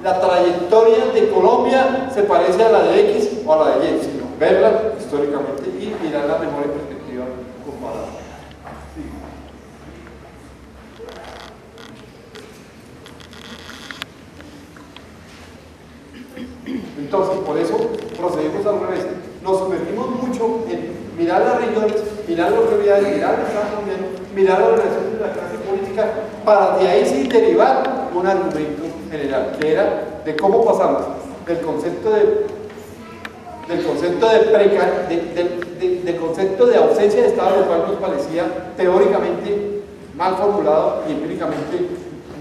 la trayectoria de Colombia se parece a la de X o a la de Y, sino verla históricamente y mirarla mejor en perspectiva comparada. Entonces, por eso procedemos al revés. Nos sumergimos mucho en mirar las regiones, mirar las prioridades, mirar el Estado colombiano, mirar las relaciones de la clase política, para de ahí sí derivar un argumento general, que era de cómo pasamos del concepto de ausencia de Estado, lo cual nos parecía teóricamente mal formulado y empíricamente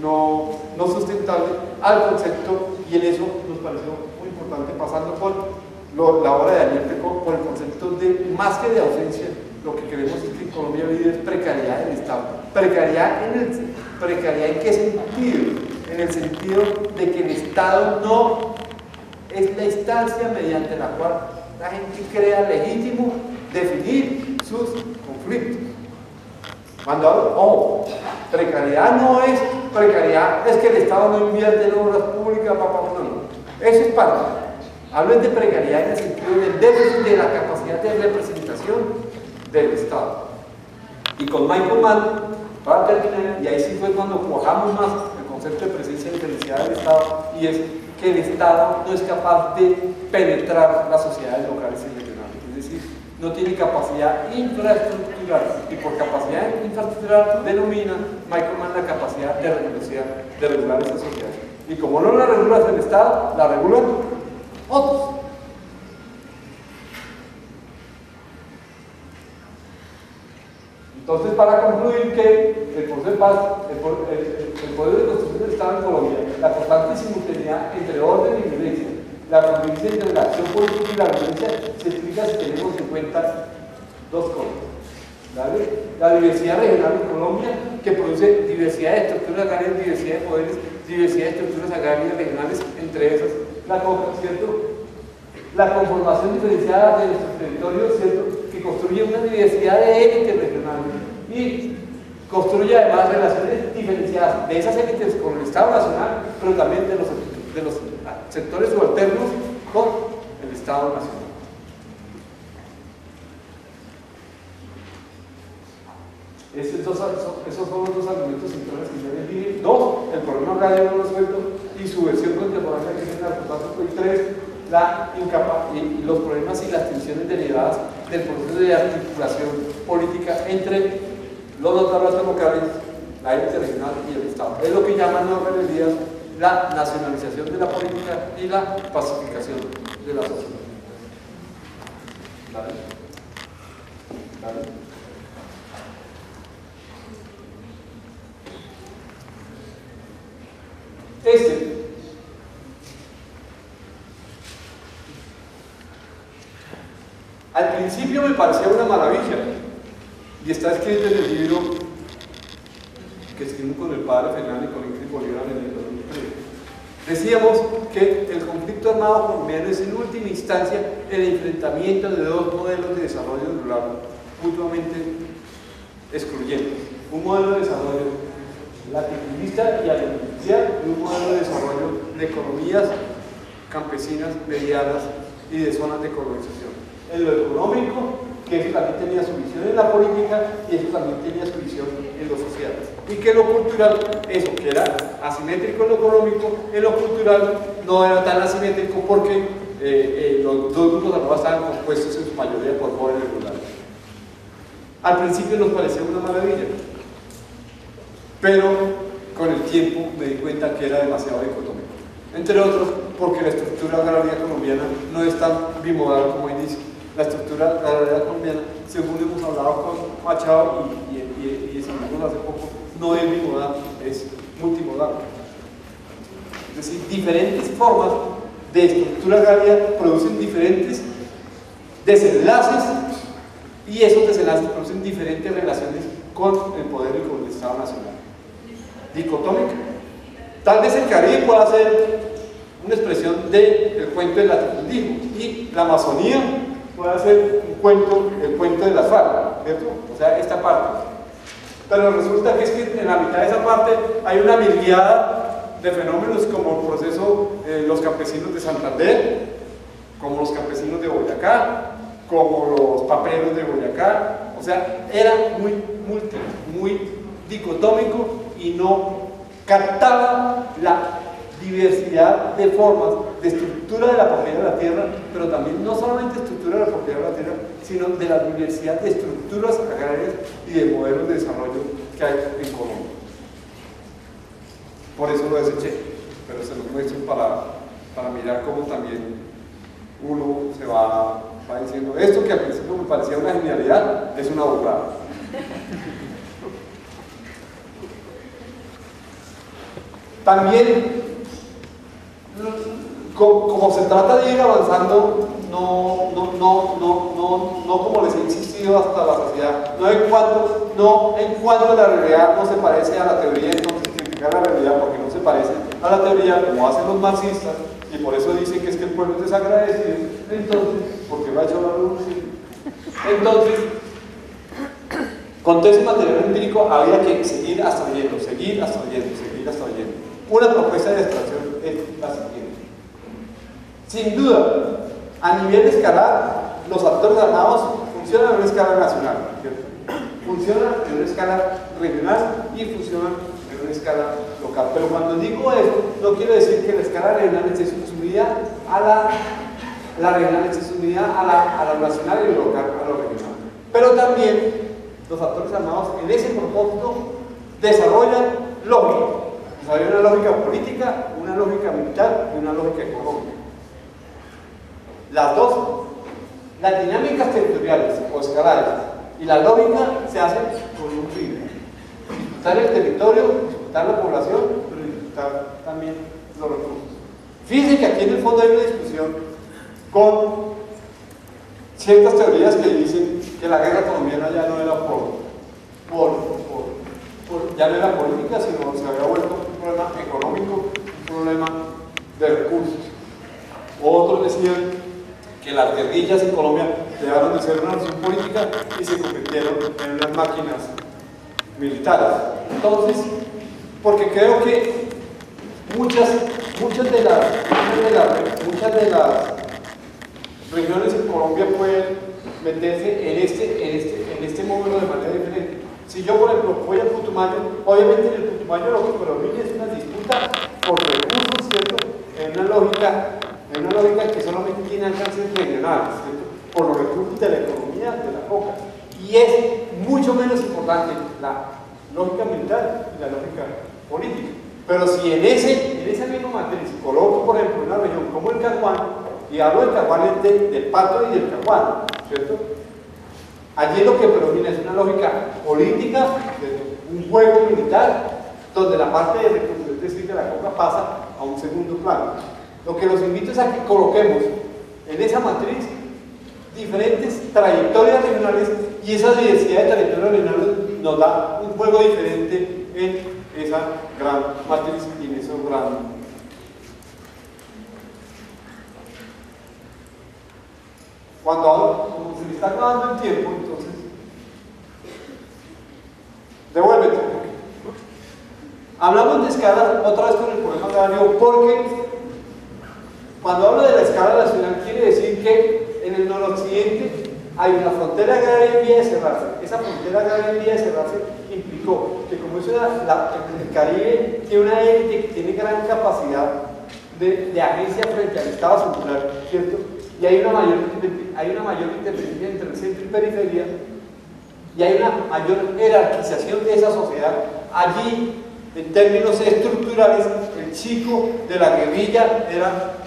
no sustentable, al concepto, y en eso nos pareció muy importante, pasando por la obra de Daniel Pecó, por el concepto de, más que de ausencia, lo que queremos es que en Colombia vive es precariedad del Estado. ¿Precariedad en qué sentido? En el sentido de que el Estado no es la instancia mediante la cual la gente crea legítimo definir sus conflictos. Cuando hablo, precariedad no es precariedad, es que el Estado no invierte en obras públicas, no. Eso es parte. Hablo de precariedad en el sentido del déficit de la capacidad de representación del Estado. Y con Michael Mann, para terminar, y ahí sí fue cuando cuajamos más el concepto de presencia diferenciada del Estado, y es que el Estado no es capaz de penetrar las sociedades locales y regionales, es decir, no tiene capacidad infraestructural, y por capacidad infraestructural denomina Michael Mann la capacidad de regular esas sociedades. Y como no la regula el Estado, la regulan otros. Entonces, para concluir que el proceso de paz, el poder de construcción del Estado en Colombia, la constante simultaneidad entre orden y violencia, la convivencia entre la acción política y la violencia, se explica si tenemos en cuenta dos cosas. ¿Vale? La diversidad regional en Colombia, que produce diversidad de estructuras agrarias, diversidad de poderes, diversidad de estructuras agrarias regionales, entre esas la coca, ¿cierto? La conformación diferenciada de nuestros territorios, ¿cierto?, que construye una diversidad de élites regionales y construye además relaciones diferenciadas de esas élites con el Estado Nacional, pero también de los sectores subalternos con el Estado Nacional. Esos son los dos argumentos centrales que yo les dije. Dos, el problema agrario no resuelto y su versión contemporánea, que es el narcotráfico. Y tres, y los problemas y las tensiones derivadas del proceso de articulación política entre los notables locales, la élite regional y el Estado. Es lo que llaman los rebelías la nacionalización de la política y la pacificación de la sociedad. ¿Vale? ¿Vale? Al principio me parecía una maravilla y está escrito en el libro que escribimos con el padre Fernández y con Ingrid Bolívar en el 2003. Decíamos que el conflicto armado colombiano es en última instancia el enfrentamiento de dos modelos de desarrollo rural mutuamente excluyentes. Un modelo de desarrollo latifundialista y agroindustrial y un modelo de desarrollo de economías campesinas, medianas y de zonas de colonización. En lo económico, que eso también tenía su visión en la política y eso también tenía su visión en lo social. Y que lo cultural, eso que era asimétrico en lo económico, en lo cultural no era tan asimétrico porque los dos grupos armados estaban compuestos en su mayoría por jóvenes rurales. Al principio nos parecía una maravilla, pero con el tiempo me di cuenta que era demasiado dicotómico. Entre otros, porque la estructura agraria colombiana no es tan bimodal como inicia. La estructura agraria colombiana, según hemos hablado con Machado y decidimos hace poco, no es bimodal, es multimodal. Es decir, diferentes formas de estructura agraria producen diferentes desenlaces y esos desenlaces producen diferentes relaciones con el poder y con el Estado Nacional. Dicotómica. Tal vez el Caribe pueda ser una expresión del cuento del latifundismo y la Amazonía puede ser el cuento de las FARC, ¿cierto? O sea, esta parte. Pero resulta que es que en la mitad de esa parte hay una mirada de fenómenos como el proceso los campesinos de Santander, como los campesinos de Boyacá, como los paperos de Boyacá. O sea, era muy dicotómico y no captaba la diversidad de formas de estructura de la propiedad de la tierra, pero también no solamente estructura de la propiedad de la tierra, sino de la diversidad de estructuras agrarias y de modelos de desarrollo que hay en Colombia. Por eso lo deseché, pero se los muestro para mirar cómo también uno se va diciendo esto que al principio me parecía una genialidad, es una burrada. También, como se trata de ir avanzando, no como les he insistido hasta la sociedad, no en cuanto la realidad no se parece a la teoría, entonces criticar la realidad porque no se parece a la teoría como hacen los marxistas, y por eso dicen que es que el pueblo es desagradecido, entonces, porque lo ha hecho la revolución. Entonces, con todo ese material empírico había que seguir hasta oyendo. Una propuesta de extracción es la siguiente. Sin duda, a nivel escalar, los actores armados funcionan en una escala nacional, ¿cierto? Funcionan en una escala regional y funcionan en una escala local. Pero cuando digo esto, no quiero decir que la escala regional esté subsumida a la regional esté subsumida a la nacional y lo local a lo regional. Pero también los actores armados en ese propósito desarrollan lógica. Hay una lógica política, una lógica militar y una lógica económica. Las dinámicas territoriales o escalares y la lógica se hacen con disfrutar el territorio, disfrutar la población, pero disfrutar también los recursos. Fíjense que aquí en el fondo hay una discusión con ciertas teorías que dicen que la guerra colombiana ya no era ya no era política, sino se había vuelto un problema económico, un problema de recursos. Otros decían que las guerrillas en Colombia dejaron de ser una nación política y se convirtieron en unas máquinas militares. Entonces, porque creo que muchas de las regiones en Colombia pueden meterse en este módulo de manera diferente. Si yo, por ejemplo, voy al Putumayo, obviamente en el Putumayo lo que predomina es una disputa por recursos, ¿cierto? En una lógica que solamente tiene alcances regionales, ¿cierto? Por los recursos de la economía de la coca. Y es mucho menos importante la lógica militar y la lógica política. Pero si en esa misma matriz coloco, por ejemplo, una región como el Caguán, y hablo del Caguán del Pato y del Caguán, ¿cierto? Allí lo que predomina es una lógica política, un juego militar, donde la parte de recursos, es decir, de la coca, pasa a un segundo plano. Lo que los invito es a que coloquemos en esa matriz diferentes trayectorias regionales, y esa diversidad de trayectorias regionales nos da un juego diferente en esa gran matriz y en esos gran. Cuando hablo, como se me está acabando el tiempo, entonces devuélvete. Hablamos de escala otra vez con el problema agrario, porque cuando hablo de la escala nacional quiere decir que en el noroccidente hay una frontera agraria en vía de cerrarse. Esa frontera agraria en vía de cerrarse implicó que, como eso el Caribe tiene una élite que tiene gran capacidad de agencia frente al Estado central, ¿cierto? Y hay una mayor independencia entre el centro y periferia, y hay una mayor jerarquización de esa sociedad. Allí, en términos estructurales, el chico de la guerrilla era,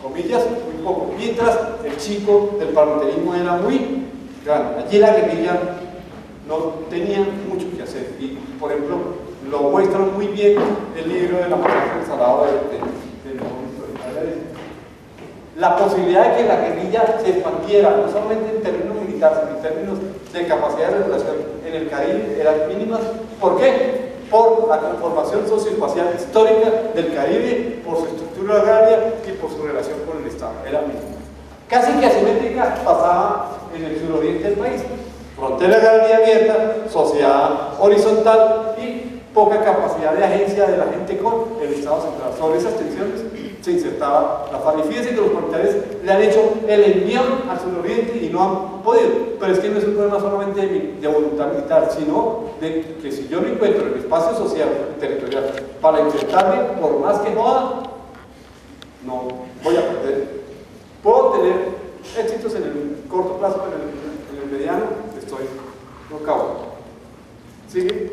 comillas, muy poco, mientras el chico del parlamentarismo era muy grande. Allí la guerrilla no tenía mucho que hacer, y por ejemplo lo muestra muy bien el libro de la masacre del Salado del la posibilidad de que la guerrilla se expandiera, no solamente en términos militares, sino en términos de capacidad de regulación en el Caribe, eran mínimas. ¿Por qué? Por la conformación socioespacial histórica del Caribe, por su estructura agraria y por su relación con el Estado. Era mínima. Casi que asimétrica pasaba en el suroriente del país. Frontera agraria abierta, sociedad horizontal y poca capacidad de agencia de la gente con el Estado central. Sobre esas tensiones se insertaba la FARC. Y fíjense que los militares le han hecho el envión al suroriente y no han podido. Pero es que no es un problema solamente de voluntad militar, sino de que si yo no encuentro el espacio social y territorial para enfrentarme, por más que joda, no voy a perder. Puedo tener éxitos en el corto plazo, pero en el mediano estoy tocado. ¿Sigue?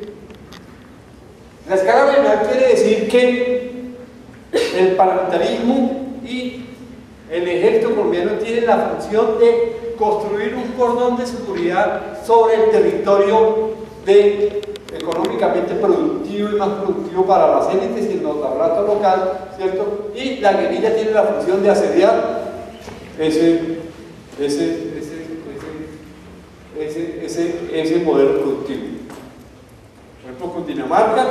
La escala regional quiere decir que el paramilitarismo y el ejército colombiano tienen la función de construir un cordón de seguridad sobre el territorio económicamente productivo y más productivo para las élites y el aparato local, ¿cierto? Y la guerrilla tiene la función de asediar ese modelo productivo. Por ejemplo, Cundinamarca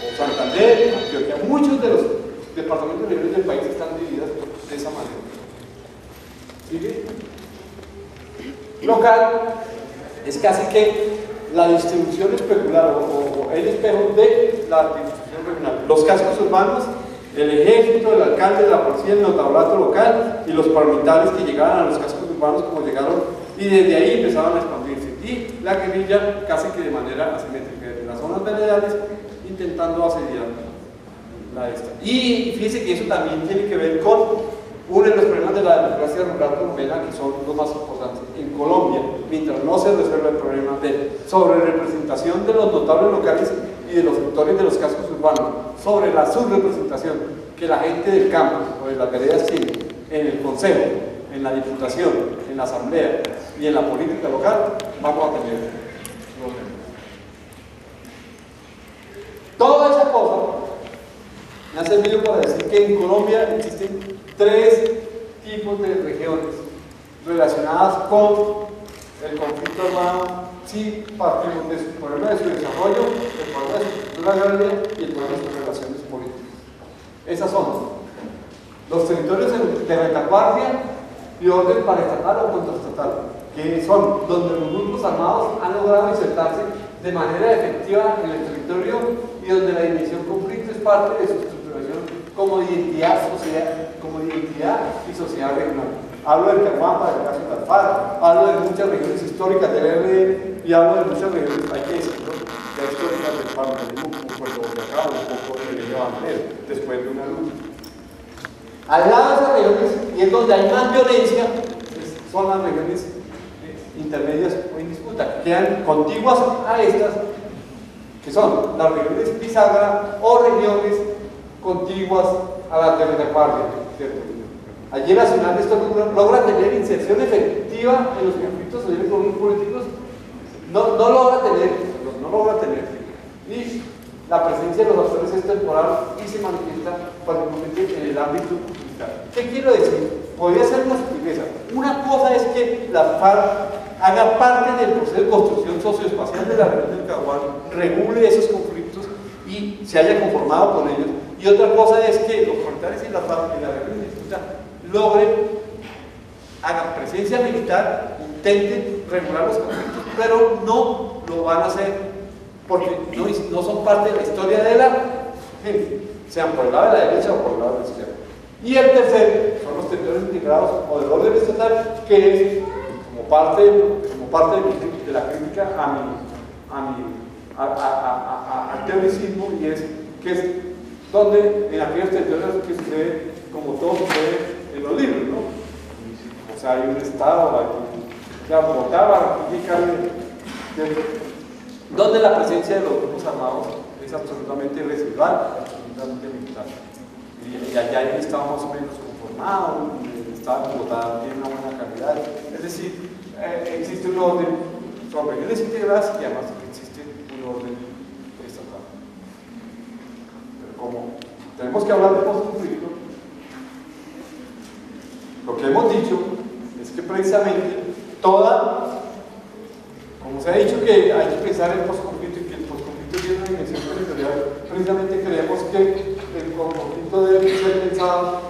o Santander, Antioquia, muchos de los departamentos regionales del país están divididos de esa manera. ¿Sigue? Local es casi que la distribución especular o el espejo de la distribución regional. Los cascos urbanos, el ejército, el alcalde, la policía, el notablado local y los paramilitares que llegaban a los cascos urbanos como llegaron, y desde ahí empezaban a expandirse. Y la guerrilla casi que de manera asimétrica, desde las zonas veredales, intentando asediar la esta. Y fíjense que eso también tiene que ver con uno de los problemas de la democracia rural colombiana, que son los más importantes. En Colombia, mientras no se resuelva el problema de sobrerepresentación de los notables locales y de los sectores de los cascos urbanos, sobre la subrepresentación que la gente del campo o de las veredas tiene en el consejo, en la diputación, en la asamblea y en la política local, vamos a tener problemas. Toda esa cosa me ha servido para decir que en Colombia existen 3 tipos de regiones relacionadas con el conflicto armado si partimos de su problema de su desarrollo, el problema de su cultura agraria y el problema de sus relaciones políticas. Esas son los territorios de retaguardia y orden paraestatal o contraestatal, que son donde los grupos armados han logrado insertarse de manera efectiva en el territorio y donde la dimensión conflicto es parte de su estructuración como identidad y sociedad regional. Hablo del Caguampa, del caso del Alfaro, hablo de muchas regiones históricas del RD y hablo de muchas regiones, hay que decirlo, ya históricas del parlamentarismo como Puerto Boyacá, un poco de Línea Bananero, después de una lucha. Al lado de esas regiones, y es donde hay más violencia, son las regiones intermedias o en disputa, que quedan contiguas a estas, que son las regiones bisagra o regiones contiguas a la retaguardia, ¿cierto? Allí la Nacional de estos logra tener inserción efectiva en los conflictos sociales políticos, no logra tener, y la presencia de los actores es temporal y se manifiesta particularmente en el ámbito militar. ¿Qué quiero decir? Podría ser una sutileza. Una cosa es que la FARC haga parte del proceso de construcción socioespacial de la región del Caguán, regule esos conflictos y se haya conformado con ellos. Y otra cosa es que los militares y la FARC en la región de disputa logren, hagan presencia militar, intenten regular los conflictos, pero no lo van a hacer porque no son parte de la historia de la gente, sean por el lado de la derecha o por el lado de la izquierda. Y el tercero son los territorios integrados o del orden estatal, que es como parte de la crítica al teoricismo, y es que es donde en aquellos territorios que sucede como todo sucede en los libros, ¿no? O sea, hay un estado, Bogotá, donde la presencia de los grupos armados es absolutamente residual, absolutamente militar. Y allá hay un estado más o menos conformado, el estado de Bogotá tiene una buena calidad, es decir, existe un orden, son regiones integradas y además existe un orden estatal. Pero como tenemos que hablar de post-conflicto, lo que hemos dicho es que precisamente como se ha dicho que hay que pensar en post-conflicto y que el post-conflicto tiene una dimensión territorial, precisamente creemos que el conflicto debe ser pensado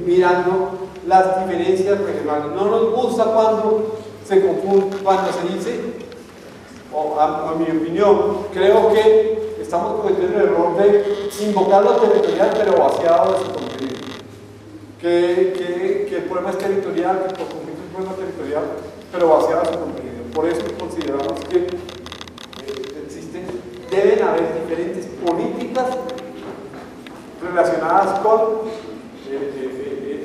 mirando las diferencias regionales. No nos gusta cuando se confunde, cuando se dice, o en mi opinión, creo que estamos cometiendo el error de invocar lo territorial pero vaciado de su contenido. Que el problema es territorial, que el post-conflicto es un problema territorial, pero vaciado de su contenido. Por eso consideramos que deben haber diferentes políticas relacionadas con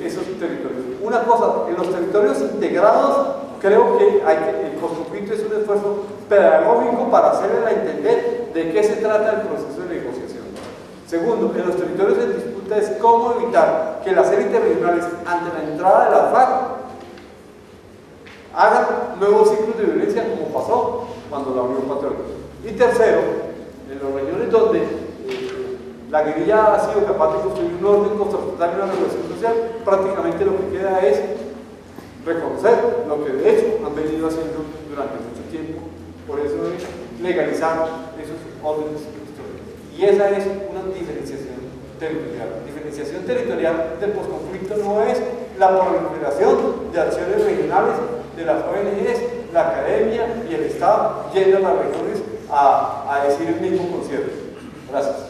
esos territorios. Una cosa, en los territorios integrados, creo que el post-conflicto es un esfuerzo pedagógico para hacerle entender de qué se trata el proceso de negociación. Segundo, en los territorios en disputa es cómo evitar que las élites regionales, ante la entrada de la FARC, hagan nuevos ciclos de violencia como pasó cuando la Unión Patriótica. Y tercero, en las regiones donde la guerrilla ha sido capaz de construir un orden contrastatal y una regulación social, prácticamente lo que queda es reconocer lo que de hecho han venido haciendo durante mucho tiempo, por eso es legalizar esos órdenes históricos. Y esa es una diferenciación territorial. Diferenciación territorial del posconflicto no es la proliferación de acciones regionales de las ONGs, la academia y el Estado yendo a las regiones a decir el mismo concierto. Gracias.